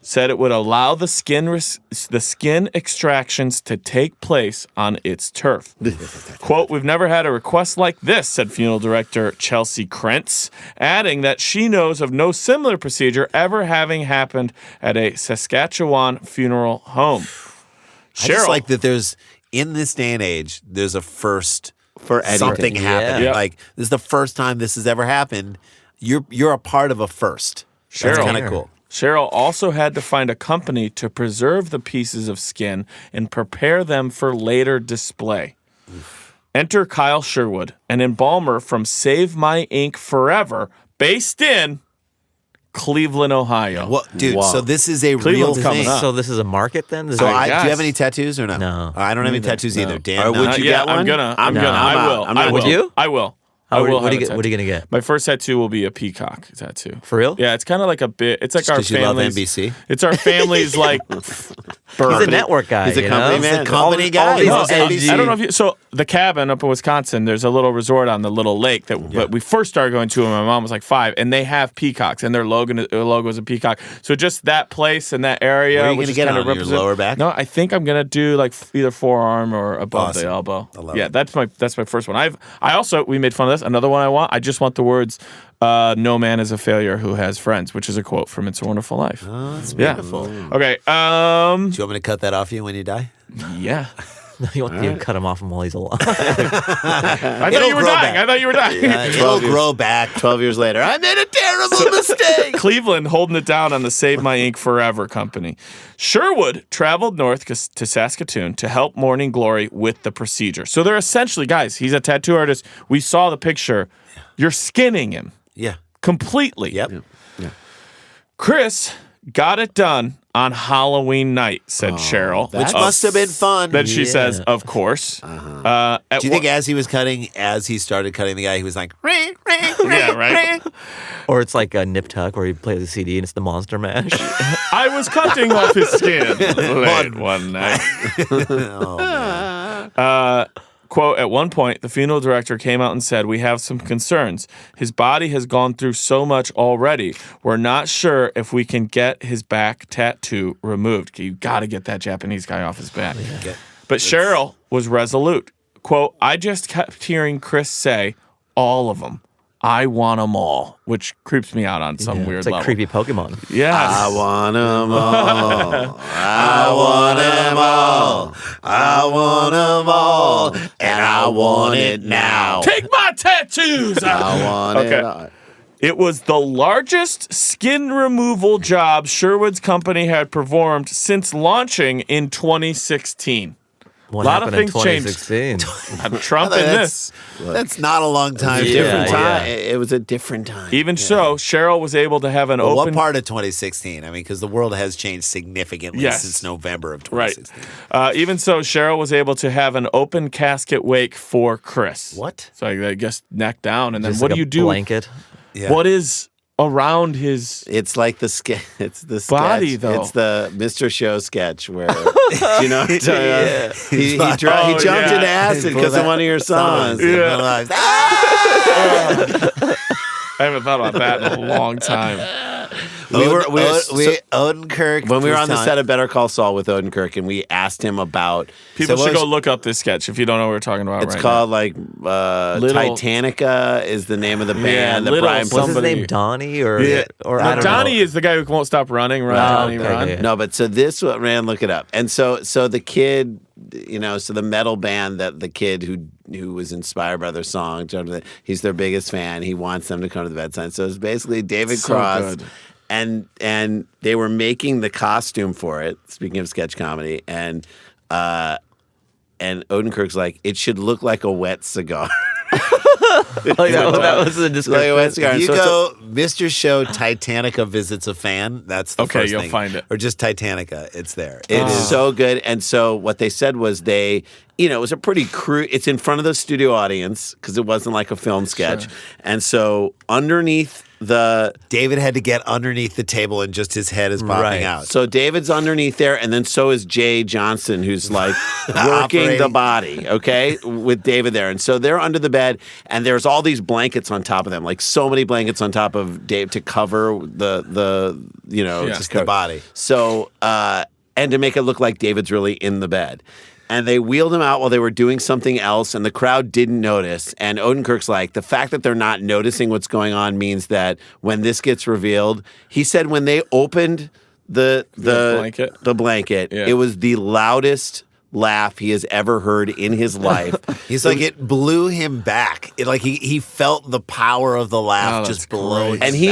said it would allow the skin extractions to take place on its turf. Quote, we've never had a request like this, said funeral director Chelsea Krentz, adding that she knows of no similar procedure ever having happened at a Saskatchewan funeral home. I just like that there's, in this day and age, there's a first For anything. something happening. Yeah. Like, this is the first time this has ever happened. You're a part of a first. That's Cheryl. kind of cool. Cheryl also had to find a company to preserve the pieces of skin and prepare them for later display. Enter Kyle Sherwood, an embalmer from Save My Ink Forever, based in Cleveland, Ohio. Well, dude, Wow. so this is a real Cleveland's coming thing. up. So this is a market then? This So is I do you guess. have any tattoos or no? No. I don't have any Neither. tattoos either. No. Dan, Or no. would you Yeah, get one? I'm gonna. I'm I out. will. I'm I out. will. Would you? I will. How- I will. what are have you a what are you tattoo. gonna get? My first tattoo will be a peacock tattoo. For real? Yeah, it's kind of like a bit. It's like Just our 'cause you love family's. NBC? It's our family's like. He's bird. a network guy. He's a you company know? man. He's a company guy. these No, He's NBC. I don't know if you. So the cabin up in Wisconsin, there's a little resort on the little lake that but we first started going to when my mom was like 5, and they have peacocks, and their logo is a peacock. So just that place and that area. Where are you which gonna is get kind it of on, your represent- lower back? No, I think I'm gonna do like either forearm or above Awesome. the elbow. I love yeah, it. that's my first one. We made fun of this. Another one I want. I just want the words. No man is a failure who has friends, which is a quote from It's a Wonderful Life. Oh, that's Yeah. beautiful. Okay. Do you want me to cut that off you when you die? Yeah. You want to cut him off him while he's alive. I thought It'll you were grow dying. back. I thought you were dying. It'll grow back. 12 years later, I made a terrible mistake. Cleveland holding it down on the Save My Ink Forever company. Sherwood traveled north to Saskatoon to help Morning Glory with the procedure. So they're essentially, guys, he's a tattoo artist. We saw the picture. You're skinning him Yeah. completely. Yep. Chris got it done on Halloween night, said Cheryl. Which must have been fun. Then she Yeah. says, of course. At Do you think as he started cutting the guy, he was like, yeah, right? Or it's like a nip tuck where he plays the CD and it's the Monster Mash. I was cutting off his skin late one night. Quote, at one point, the funeral director came out and said, we have some concerns. His body has gone through so much already. We're not sure if we can get his back tattoo removed. You got to get that Japanese guy off his back. But Cheryl was resolute. Quote, I just kept hearing Chris say, all of them. I want them all, which creeps me out on some weird It's like level. creepy Pokemon. Yes. I want them all. I want them all. I want them all. And I want it now. Take my tattoos! I want it all. It was the largest skin removal job Sherwood's company had performed since launching in 2016. What Lot of happened in things changed. 2016? I'm trumping this. That's not a long time. Different Yeah, time. It was a different time. Even so, Cheryl was able to have an Well, open... what part of 2016? I mean, because the world has changed significantly Yes. since November of Right. 2016. Even so, Cheryl was able to have an open casket wake for Chris. What? So I guess neck down, and then Just what like do a you do? Blanket. Yeah. What is around his... It's like the sketch. It's the Body, sketch. though. It's the Mr. Show sketch where you know he jumped Oh, yeah. into acid because of one of your songs. Yeah. I haven't thought about that in a long time. Odenkirk. When we were on the was set of Better Call Saul with Odenkirk, and we asked him about. People So should what go was- look up this sketch if you don't know what we're talking about It's right called now. like Titanica is the name of the band that Little Brian What's his somebody- name? Donnie or Yeah. or No, I don't Donnie know. is the guy who won't stop running. Run, Donnie, okay, run. yeah. No, but so this what ran. Look it up. And so the kid, so the metal band that the kid who was inspired by their song, he's their biggest fan. He wants them to come to the bedside. So it's basically David So Cross, good. and they were making the costume for it. Speaking of sketch comedy, and Odenkirk's like, it should look like a wet cigar. that was the Like a description. wet cigar. If you So it's a- go Mr. Show Titanica visits a fan, that's the Okay, first you'll thing. find it. Or just Titanica, it's there. It is so good. And so what they said was it was a pretty crude, it's in front of the studio audience because it wasn't like a film sketch. And so underneath David had to get underneath the table and just his head is popping Right. out. so David's underneath there, and then so is Jay Johnson, who's like working the Operating. body, okay, with David there. And so they're under the bed, and there's all these blankets on top of them, like so many blankets on top of Dave to cover the just the body. So, and to make it look like David's really in the bed. And they wheeled him out while they were doing something else, and the crowd didn't notice. And Odenkirk's like, the fact that they're not noticing what's going on means that when this gets revealed, he said when they opened the blanket, Yeah. it was the loudest laugh he has ever heard in his life. He's like, it blew him back. He felt the power of the laugh Oh, just that's blow great. his And he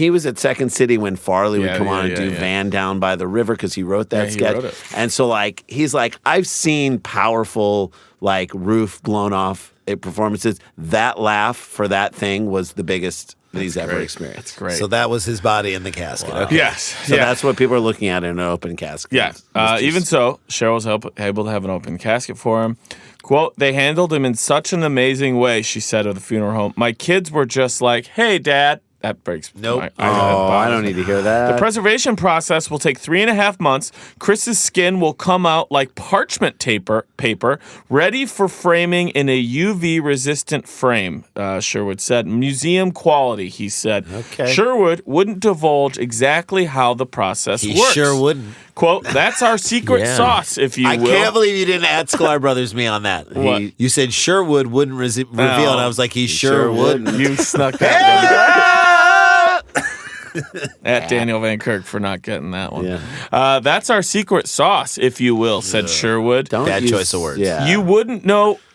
back. was at Second City when Farley would Yeah, come on yeah, and do yeah. Van Down by the River because he wrote that Yeah, he sketch. wrote it. And so like he's like, I've seen powerful like roof blown off performances. That laugh for that thing was the biggest that he's ever experienced. That's great. So that was his body in the casket. Okay. yes. So that's what people are looking at in an open casket. Yeah. It's just- Even so, Cheryl was able to have an open casket for him. Quote, they handled him in such an amazing way, she said of the funeral home. My kids were just like, hey, Dad. That breaks. Nope. I don't need to hear that. The preservation process will take 3.5 months. Chris's skin will come out like parchment paper, ready for framing in a UV-resistant frame, Sherwood said. Museum quality, he said. Okay. Sherwood wouldn't divulge exactly how the process He works. sure wouldn't. Quote, that's our secret Yeah. sauce, if you I will. can't believe you didn't add Sklar Brothers me on that. What? You said Sherwood wouldn't reveal, and I was like, he sure wouldn't. You snuck that one. At Daniel Van Kirk for not getting that one. Yeah. That's our secret sauce, if you will, said Sherwood. Bad choice of words. Yeah.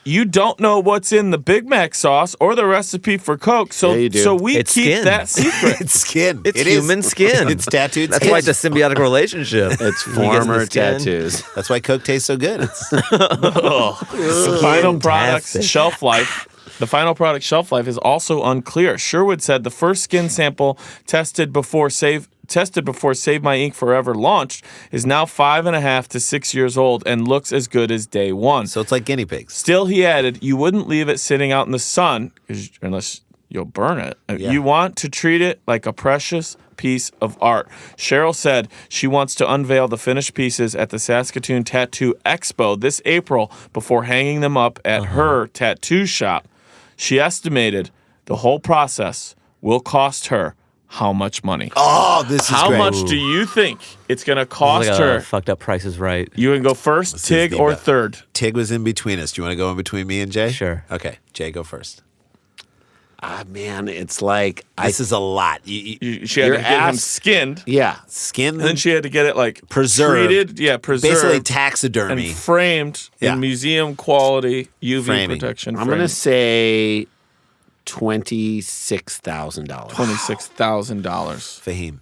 You don't know what's in the Big Mac sauce or the recipe for Coke, so Yeah, you do. so we It's keep skin. that secret. It's skin. It's It is. human skin. It's tattooed That's skin. why it's a symbiotic relationship. It's He gets the former skin. tattoos. That's why Coke tastes so good. It's The final product's Fantastic. shelf life. The final product shelf life is also unclear. Sherwood said the first skin sample tested before Save My Ink Forever launched is now 5.5 to 6 years old and looks as good as day one. so it's like guinea pigs. Still, he added, you wouldn't leave it sitting out in the sun unless you'll burn it. You want to treat it like a precious piece of art. Cheryl said she wants to unveil the finished pieces at the Saskatoon Tattoo Expo this April before hanging them up at her tattoo shop. She estimated the whole process will cost her how much money? Oh, this is How great. much do you think it's going to cost like her? Fucked up Price is Right. You can go first, This is Tig, the or best. third. Tig was in between us. Do you want to go in between me and Jay? Sure. Okay, Jay, go first. Man, it's like This is a lot. You She had Your to get him ass- skinned, yeah. skin and then she had to get it like Preserved. treated, basically preserved, taxidermy. and framed Yeah. in museum quality UV Framing. protection. I'm going to say $26,000. $26,000, Fahim.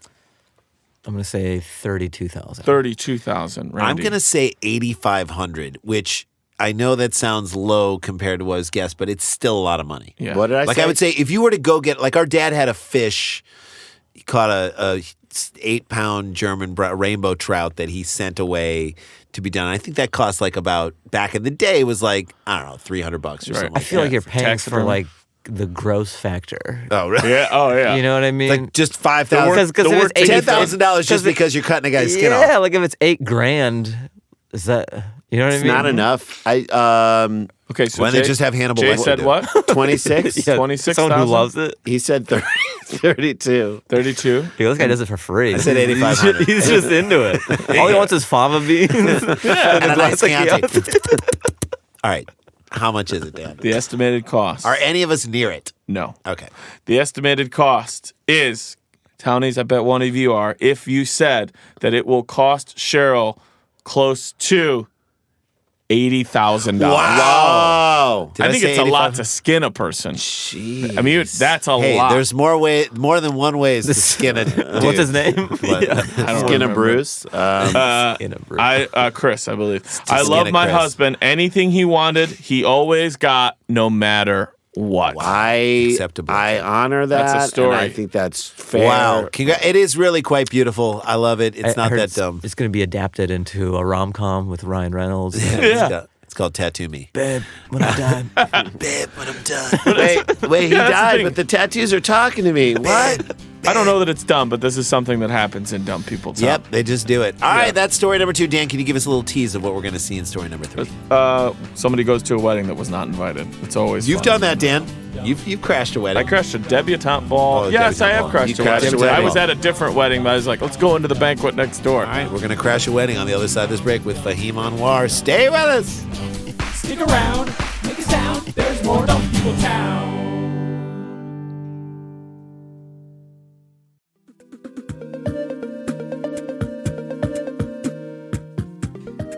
I'm gonna say 32,000. $32,000. I'm going to say 8,500, which I know that sounds low compared to what I was guessed, but it's still a lot of money. Yeah. What did I Like say? I would say, if you were to go get, like our dad had a fish, he caught a 8-pound German rainbow trout that he sent away to be done. I think that cost like about, back in the day, was like, I don't know, $300 or Right. something I like feel Yeah, like you're for paying for taxidermy. like the gross factor. that. Oh, really? Yeah. Oh, yeah. You know what I mean? Like just $5,000. Because if it's $10,000 just because you're cutting a guy's skin off. Yeah, like if it's $8,000, is that you know what I It's mean? not enough. Okay, so Why don't they Jay- just have Hannibal Jay Lecter said do it? what? 26. Yeah, 26,000? Someone who loves it. He said 32. 32. Dude, this guy does it for free. I said 8,500. He's just into it. All he wants is fava beans. And a nice Chianti. Chianti. All right. How much is it, Dan? The estimated cost. Are any of us near it? No. Okay. The estimated cost is, Townies, I bet one of you are, if you said that it will cost Cheryl close to $80,000. Wow. Did I think say it's a lot 8,500? to skin a person. Jeez. I mean, that's a Hey, lot. there's more than one ways to skin it. What's his name? What? I don't Skin remember. a Bruce. In a brew. Chris, I believe. I skin love a my Chris. husband. Anything he wanted, he always got, no matter what. Acceptable. I honor that. That's a story. And I think that's fair. Wow. It is really quite beautiful. I love it. It's I not heard that dumb. It's going to be adapted into a rom-com with Ryan Reynolds. It's called Tattoo Me. Babe, when I'm done. Babe, when I'm done. Wait, he Yeah, that's the died, thing. but the tattoos are talking to me. What? I don't know that it's dumb, but this is something that happens in dumb people's Yep, they just do it. All right, Yeah. that's story number 2. Dan, can you give us a little tease of what we're going to see in story number 3? Somebody goes to a wedding that was not invited. It's always You've fun. done that, Dan. You've crashed a I wedding. crashed a debutante ball. Oh, Yes, debutante I have ball. crashed You a crashed wedding. a wedding. I was at a different wedding, but I was like, let's go into the banquet next door. All right, we're going to crash a wedding on the other side of this break with Fahim Anwar. Stay with us. Stick around, make a sound. There's more Dumb People Town.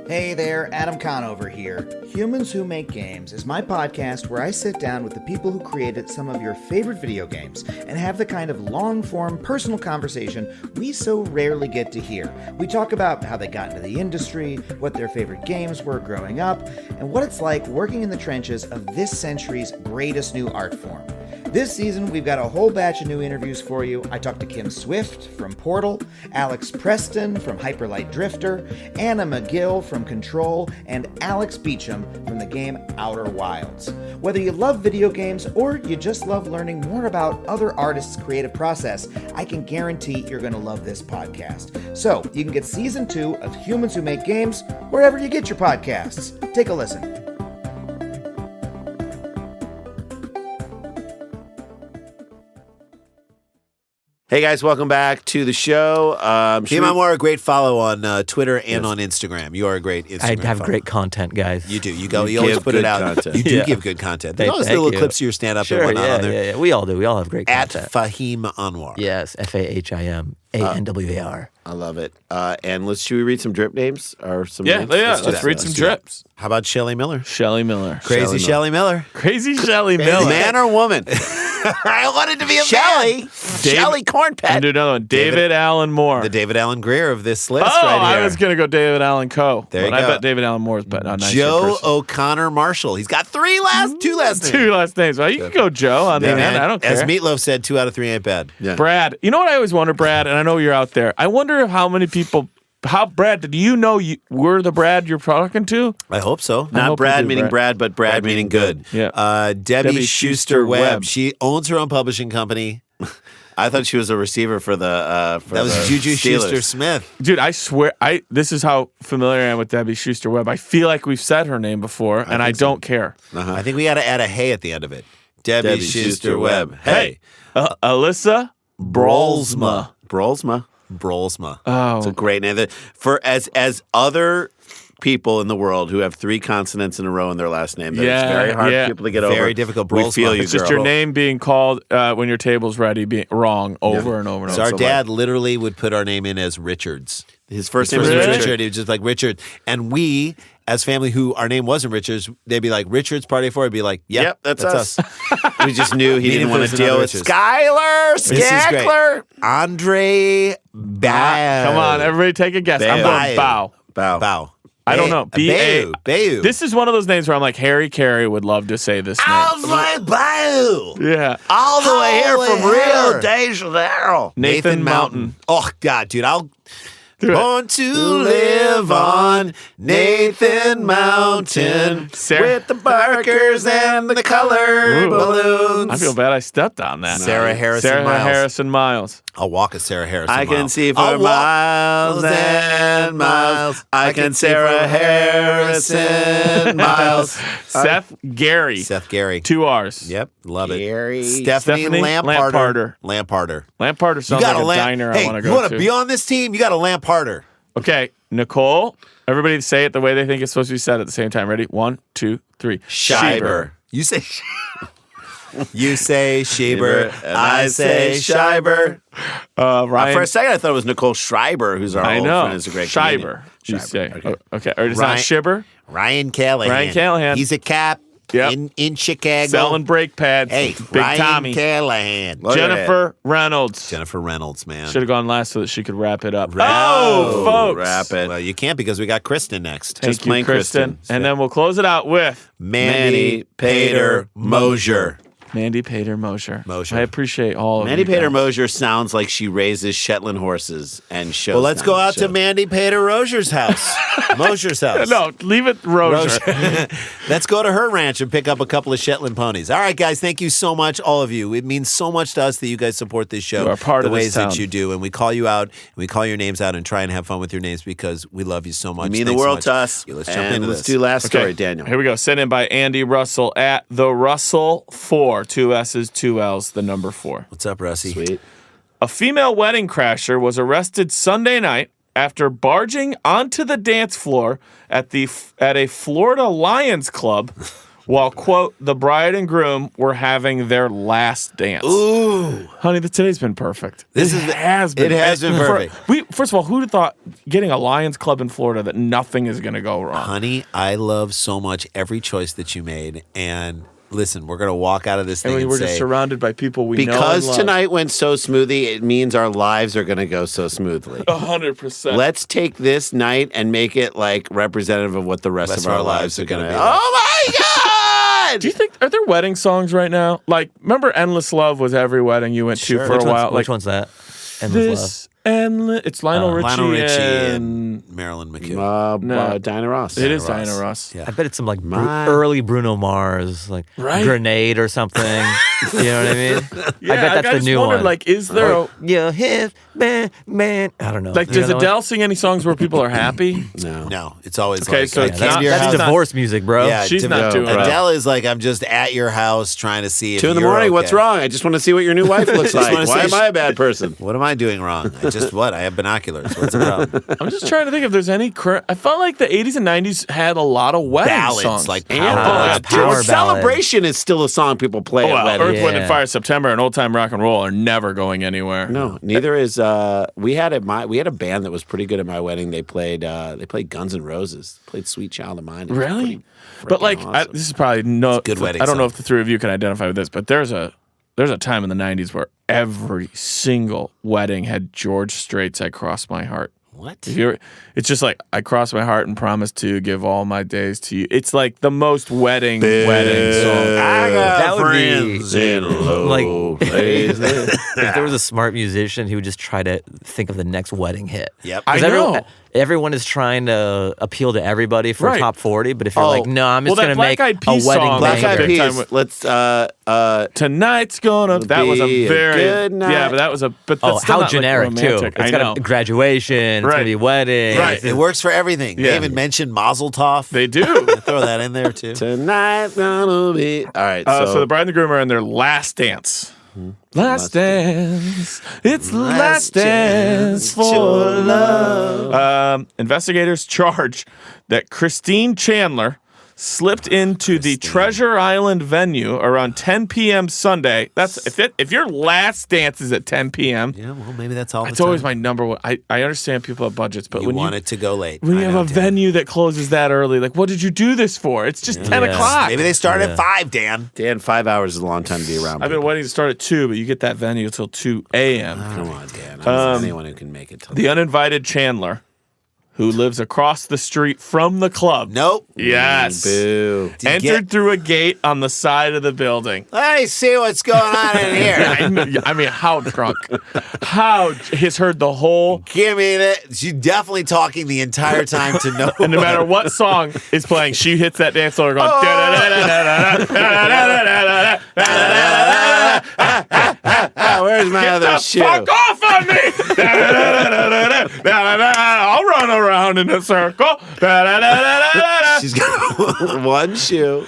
Hey there, Adam Conover here. Humans Who Make Games is my podcast where I sit down with the people who created some of your favorite video games and have the kind of long-form personal conversation we so rarely get to hear. We talk about how they got into the industry, what their favorite games were growing up, and what it's like working in the trenches of this century's greatest new art form. This season, we've got a whole batch of new interviews for you. I talked to Kim Swift from Portal, Alex Preston from Hyperlight Drifter, Anna McGill from Control, and Alex Beecham from the game Outer Wilds. Whether you love video games or you just love learning more about other artists' creative process, I can guarantee you're going to love this podcast. So, you can get Season 2 of Humans Who Make Games wherever you get your podcasts. Take a listen. Hey guys, welcome back to the show. Fahim Anwar, a great follow on Twitter and on Instagram. You are a great Instagram I have follow. great content, guys. You do. You always give put it good out. content. You do Yeah. give good content. Thank- There's always thank little you. clips of your stand-up Sure, and whatnot yeah, on there. yeah. We all do. We all have great At content. Fahim Anwar. Yes, FAHIMANWAR. I love it. And should we read some drip names or some? Yeah, names? yeah. do Let's that. read some do that. drips. How about Shelley Miller? Shelley Miller. Crazy Shelley Miller. Crazy Shelley Miller. Man or woman? I wanted to be a Shelley. man. Shelley Corn And Pet. do another one. David Allen Moore. The David Allen Greer of this list Oh, right here. I was going to go David Allen Coe. There you but I go. bet David Allen Moore is a nicer Joe person. O'Connor Marshall. He's got two last names. Two last names. Well, you can go Joe on the Hey, end. man, I don't care. As Meatloaf said, 2 out of 3 ain't bad. Yeah. Brad. You know what I always wonder, Brad, and I know you're out there. I wonder how many people Brad, do you know we're the Brad you're talking to? I hope so. Not hope Brad you do, meaning Brad. Brad, but Brad meaning good. Yeah. Debbie Schuster Webb. Webb. She owns her own publishing company. I thought she was a receiver for the. That was Juju Steelers. Schuster-Smith. Dude, I swear, this is how familiar I am with Debbie Schuster Webb. I feel like we've said her name before, and I don't care. I think we got to add a hey at the end of it. Debbie Schuster Webb. Hey. Alyssa Brolsma. Brolsma. Brolsma. Oh, It's a great name. For as other people in the world who have 3 consonants in a row in their last name, that it's very hard for people to get over. Very difficult. We Brolsma. feel you, it's just girl. your name being called when your table's ready, being wrong over and over and So over. our dad literally would put our name in as Richards. His first His name first was name was Richard. Richard. He was just like Richard. And we, as family who our name wasn't Richards, they'd be like, Richards Party 4. I'd be like, Yep, that's us. We just knew he didn't want to there's deal another with Richards. Skylar This is great. Skackler. Andre Bow. Come on, everybody take a guess. I'm Bow. going Bow. Bow. Bow. I don't know. B-A. Bayou. This is one of those names where I'm like, Harry Carey would love to say this name. Andre Bow. Yeah. All the way here from Rio here. de Janeiro. Nathan Mountain. Oh, God, dude. Do it. Born to live on Nathan Mountain Sarah- With the barkers and the colored Ooh. balloons. I feel bad I stepped on that. Sarah Harrison Sarah Miles. Harrison Miles. I'll walk a Sarah Harrison I can mile. see for I'll walk miles and miles. I can Sarah Harrison Miles. Seth Gary. Seth Gary. 2 R's. Yep, love it. Gary. Stephanie Lamparter. Lamparter. Lamparter sounds like a diner Hey, I want to you go want to. to be on this team? You got a Lamparter. Okay, Nicole. Everybody say it the way they think it's supposed to be said at the same time. Ready? 1, 2, 3. Schieber. You say. You say Schieber. I say Schreiber. Ryan. For a second, I thought it was Nicole Schreiber, who's our I old know. friend. Is a great Schreiber. You comedian. say. Okay. Okay. Or is Ryan- that Schibber? Ryan Callahan. Ryan Callahan. He's a cop Yep. in Chicago. Selling brake pads. Hey, Big Ryan Tommy. Callahan. Look at Jennifer Reynolds. Jennifer Reynolds, man. Should have gone last so that she could wrap it up. Oh, folks. Wrap it. Well, you can't because we got Kristen next. Thank Just you, plain Kristen. Kristen. And then we'll close it out with Mandy Pater Mosier. Mandy Pater Mosier. Mosier. I appreciate all of Mandy you Pater guys. Mosier sounds like she raises Shetland horses and shows. Well, let's them go out shows. to Mandy Pater Rosier's house. Mosier's house. No, leave it Rozier. Let's go to her ranch and pick up a couple of Shetland ponies. All right, guys, thank you so much, all of you. It means so much to us that you guys support this show. You are part the of this ways that town. you do, and we call you out, and we call your names out, and try and have fun with your names because we love you so much. You mean the Thanks so world much. to us. Yeah, let's jump and into let's this. do last Okay, story, Daniel. Here we go. Sent in by Andy Russell at the Russell 4. 2 S's, 2 L's, the number 4. What's up, Russie? Sweet. A female wedding crasher was arrested Sunday night after barging onto the dance floor at a Florida Lions club while, quote, the bride and groom were having their last dance. Ooh. Honey, today's been perfect. This It is- has been. it has been perfect. First of all, who'd have thought getting a Lions club in Florida that nothing is going to go wrong? Honey, I love so much every choice that you made, and listen, we're going to walk out of this thing and we're say, just surrounded by people we know and Because love. tonight went so smoothly, it means our lives are going to go so smoothly. 100%. Let's take this night and make it like representative of what the rest of our lives are going to be. Oh my God! Do you think are there wedding songs right now? Like, remember "Endless Love" was every wedding you went to for a while. Which Like one's that? Endless Love. this endless. It's Lionel Richie. Lionel Richie and and Marilyn McHugh. No. Dinah Ross. it is Ross. Diana Ross. Yeah. I bet it's some like My- early Bruno Mars, like Right? Grenade or something. You know what I mean? Yeah, I bet that's the just new wondered, one. Like, is there a, Your hip, man. I don't know. like? You Does know what? Adele sing any songs where people are happy? No. No, it's always Okay, like, so I it's came not- to your That's house. not- divorce music, bro. Yeah, She's to- not doing well. Adele is like, I'm just at your house trying to see if Two in the you're morning. okay. What's wrong? I just want to see what your new wife looks like. wanna Why say am I a bad person? What am I doing wrong? I have binoculars. What's the problem? I'm just trying to think if there's any current. I felt like the 80s and 90s had a lot of wedding Ballads, songs. like And power ballads. ballads. Power Dude, ballad. Celebration is still a song people play Oh, at well, weddings. Earth, Wind, and Yeah. Fire, September, and Old Time Rock and Roll are never going anywhere. No, neither is. We had a band that was pretty good at my wedding. They played Guns N' Roses. Played Sweet Child of Mine. It was Really? pretty But freaking like, awesome. this is probably no good wedding I don't know song. if the three of you can identify with this, but there's a time in the 90s where every single wedding had George Strait's "I Cross My Heart." What? It's just like, I cross my heart and promise to give all my days to you. It's like the most wedding song. I got That would be- friends in low like- places. If there was a smart musician, he would just try to think of the next wedding hit. Yep. I 'Cause know. everyone is trying to appeal to everybody for Right. top 40. But if you're Oh. like, no, I'm just Well, going that to make Black Eyed a Peas wedding song, Black Eyed banger. Big Peas. time. Let's Tonight's gonna. That was a Be a very good night. yeah, but that was a. But Oh, that's still how not, generic like, too. romantic. It's I got know. a graduation. It's Right. gonna be wedding. Right. It works for everything. Yeah. They even mentioned Mazel Tov. They do. Throw that in there too. Tonight's gonna be all right. So the bride and the groom are in their last dance. Last dance. It's the last dance for love. Investigators charge that Christine Chandler slipped into the Treasure Island venue around 10 p.m. Sunday. That's if your last dance is at 10 p.m. Yeah, well, maybe that's all. It's the always time. my number one. I understand people have budgets, but You when want it to go late. when you I have know, a Dan. venue that closes that early, like, what did you do this for? It's just 10 Yeah. o'clock. Maybe they start at 5, Dan. Dan, 5 hours is a long time to be around. I've been people. waiting to start at 2, but you get that venue until 2 a.m. Come on, Dan. I'm anyone who can make it. Till The uninvited Chandler, who lives across the street from the club. Nope. Yes. Boo. Entered through a gate on the side of the building. Let me see what's going on in here. I mean, how drunk? How he's heard the whole. Give me that. She's definitely talking the entire time to no And no matter what song is playing, she hits that dance floor going. Where's my other shoe? Fuck off on me! I'll run around in a circle. She's got one shoe,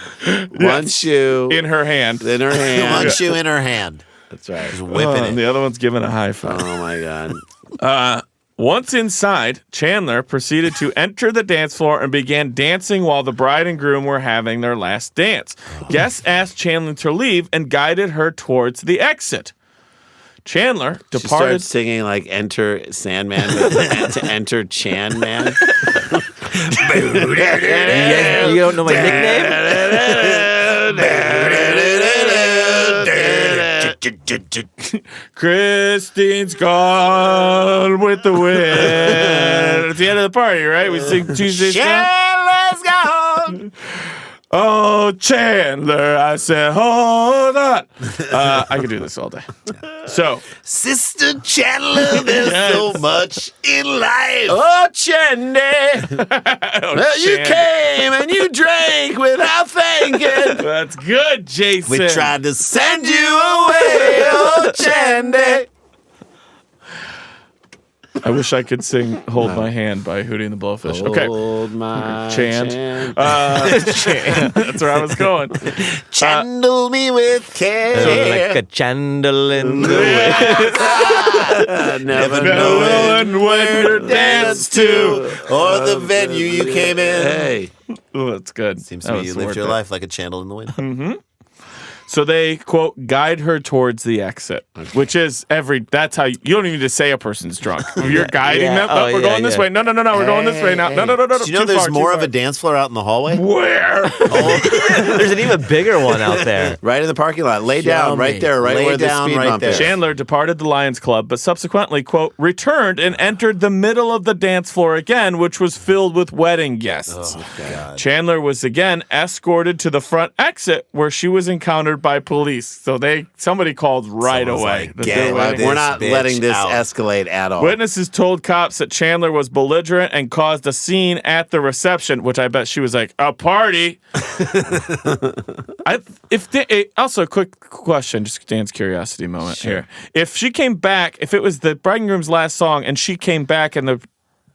one shoe In her hand. in her hand. one shoe in her hand. That's right. Just whipping And it. the other one's giving a high five. Oh my god. Once inside, Chandler proceeded to enter the dance floor and began dancing while the bride and groom were having their last dance. Guests asked Chandler to leave and guided her towards the exit. Chandler She departed. started singing like "Enter Sandman" to enter Chan Man. You don't know my nickname? Christine's gone with the wind. It's the end of the party, right? We sing Tuesday's Chandler's gone. Oh, Chandler, I said, hold on. I could do this all day. So, Sister Chandler, there's Yes. so much in life. Oh, Chandy. Well, you came and you drank without thinking. that's good, Jason. We tried to send you Away, oh, Chandy. I wish I could sing Hold My Hand by Hootie and the Blowfish. Okay. Hold my Chan. Chan. That's where I was going. Chandle me with care. Like a candle in the wind. Never Knowing when to dance to. Or the venue you came in. Hey. Oh, that's good. Seems That to me was you lived worth your it. life like a candle in the wind. So they, quote, guide her towards the exit, which is that's how you don't even need to say a person's drunk. You're guiding Yeah. them. Oh, No, we're yeah, going this yeah. way. No, we're going this way now. No. Do you know Too there's far, more too of a far. dance floor out in the hallway? Where? There's an even bigger one out there. Right in the parking lot. Lay down me. right there, right Lay where the down speed right bump there. is. Chandler departed the Lions Club, but subsequently, quote, returned and entered the middle of the dance floor again, which was filled with wedding guests. God. Chandler was again escorted to the front exit where she was encountered by police. So somebody called right Someone's away. like, that "Get they're waiting." this We're not bitch letting this out. escalate at all. Witnesses told cops that Chandler was belligerent and caused a scene at the reception, which I bet she was like, a party. Also, a quick question, just Dan's curiosity moment here. If she came back, if it was the bride and groom's last song and she came back and the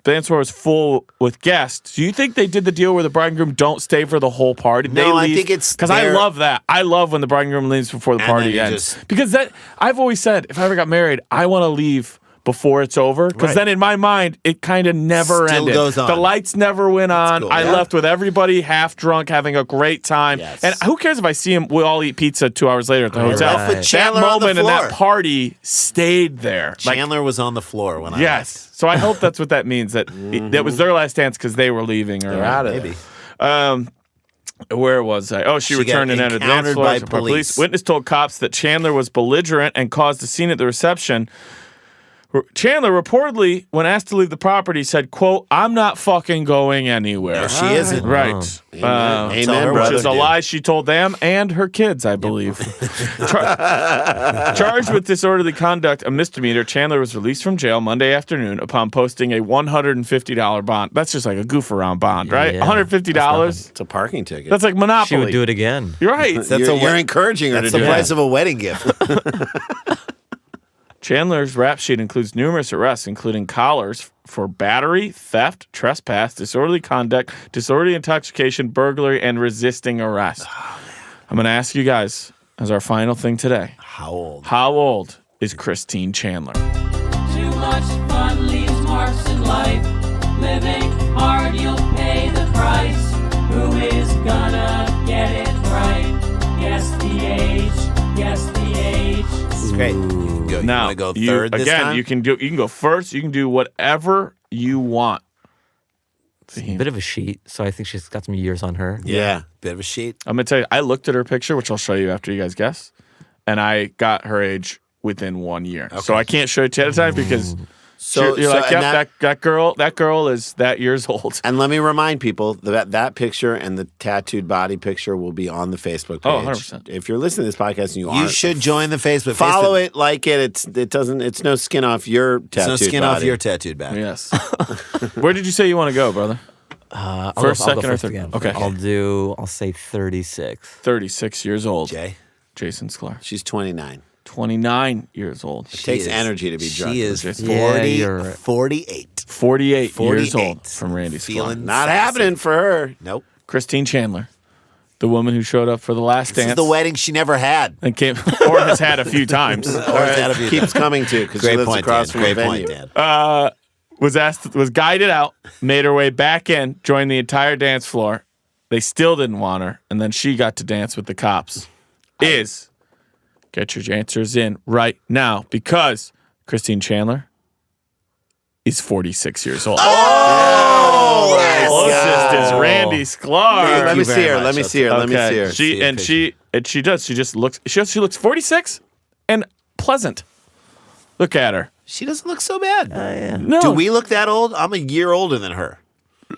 dance floor was full with guests, do you think they did the deal where the bride and groom don't stay for the whole party? They No, I leave? think it's because I their- love that. I love when the bride and groom leaves before the And party then you ends. just- Because I've always said, if I ever got married, I want to leave before it's over, because Right. then in my mind it kind of never Still ended. goes on. The lights never went on. cool. I Yeah. left with everybody half drunk, having a great time. Yes. And who cares if I see him? We'll all eat pizza 2 hours later at the hotel. left with That Chandler on the moment and that floor. party stayed there. Like, Chandler was on the floor when I yes. So I hope that's what that means. That that was their last dance because they were leaving. Or They're out of maybe. there. Where was I? Oh, she She returned got and entered the dance encountered floor. by So police. Witness told cops that Chandler was belligerent and caused a scene at the reception. Chandler reportedly, when asked to leave the property, said, quote, "I'm not fucking going anywhere." No, she isn't. Right. Amen, Which brother. is a lie she told them and her kids, I believe. Charged with disorderly conduct, a misdemeanor, Chandler was released from jail Monday afternoon upon posting a $150 bond. That's just like a goof around bond, right? Yeah. $150. It's a parking ticket. That's like Monopoly. She would do it again. You're right. You're encouraging her to That's do the it. price of a wedding gift. Chandler's rap sheet includes numerous arrests, including collars for battery, theft, trespass, disorderly conduct, disorderly intoxication, burglary, and resisting arrest. I'm going to ask you guys, as our final thing today, How old? how old is Christine Chandler? Too much fun leaves marks in life. Living hard, you'll pay the price. Who is gonna get it right? Guess the age. Guess the age. This is great. You can go. Now, You want to go third this time? you can go first. You can do whatever you want. A bit of a sheet, so I think she's got some years on her. Yeah. Bit of a sheet. I'm going to tell you, I looked at her picture, which I'll show you after you guys guess, and I got her age within 1 year. So I can't show it to you at a time because you're like, and yep, that girl is that years old. And let me remind people that picture and the tattooed body picture will be on the Facebook page. Oh, 100%. If you're listening to this podcast and you You aren't, should join the Facebook. follow it, like it. It's no skin off your tattooed It's no skin body. off your tattooed back. Yes. Where did you say you want to go, brother? I'll First, go second, or first third? again. Okay. I'll say 36. 36 years old. Jay. Jason Sklar. She's 29. 29 years old. It takes energy to be drunk. She is Jason. 40, Yeah, you're right. 48. 48 years 48. old from Randy Sklar. Feeling Not sassy. happening for her. Nope. Christine Chandler, the woman who showed up for the last This dance. is the wedding she never had. and came or has had a few times. Or has had a few Keeps times. coming to because she Great lives point, across Dan. from Great the point, venue. Dan. Was guided out, made her way back in, joined the entire dance floor. They still didn't want her, and then she got to dance with the cops. Get your answers in right now because Christine Chandler is 46 years old. Oh, yes. Closest is Randy Sklar. Let you me very see her. much. Let me see her. Let me see her. She does. She just looks. She looks 46 and pleasant. Look at her. She doesn't look so bad. No, Do we look that old? I'm a year older than her.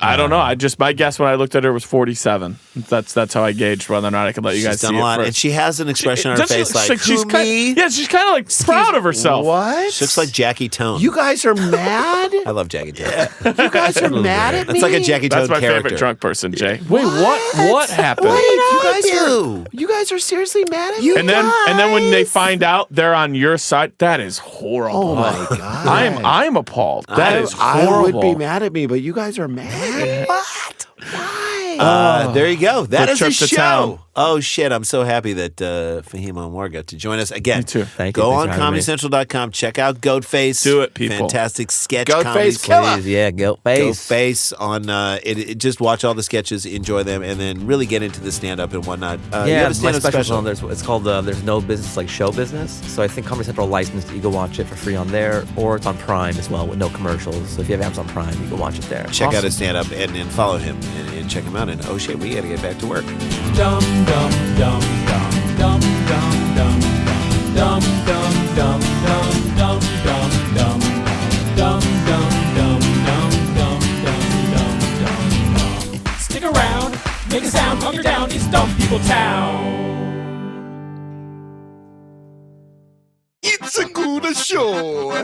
I don't know. My guess when I looked at her was 47. That's how I gauged whether or not I could let you guys She's see done a it lot. first. And she has an expression on her face like, she's who, me? she's kind of like proud of herself. What? She looks like Jackie Tone. You guys are mad? I love Jackie Tone. You guys are mad at me? That's like a Jackie Tone That's my character. favorite drunk person, Jay. Wait, what happened? You guys are seriously mad at me? And then when they find out they're on your side, that is horrible. Oh my god! I'm appalled. That is I horrible. would be mad at me, but you guys are mad. What? Why? There you go. That Quick is a trip to show. town. Oh, shit. I'm so happy that Fahim Anwar got to join us again. Me too. Thank you. Go Thanks on for having me. ComedyCentral.com. Check out Goatface. Do it, people. Fantastic sketch Goatface comedy. killer. Please, yeah, go face. Goatface on just watch all the sketches, enjoy them, and then really get into the stand-up and whatnot. You have Yeah, a my stand-up special's on it's called There's No Business Like Show Business. So I think Comedy Central licensed it. You go watch it for free on there, or it's on Prime as well with no commercials. So if you have Amazon Prime, you can watch it there. Check out his stand-up and follow him and check him out. And oh shit, we got to get back to work. Dum dum dum dum dum dum dum dum dum dum dum dum dum dum dum dum dum dum dum. Stick around, make a sound, hunker down, it's Dumb People Town. It's a good show.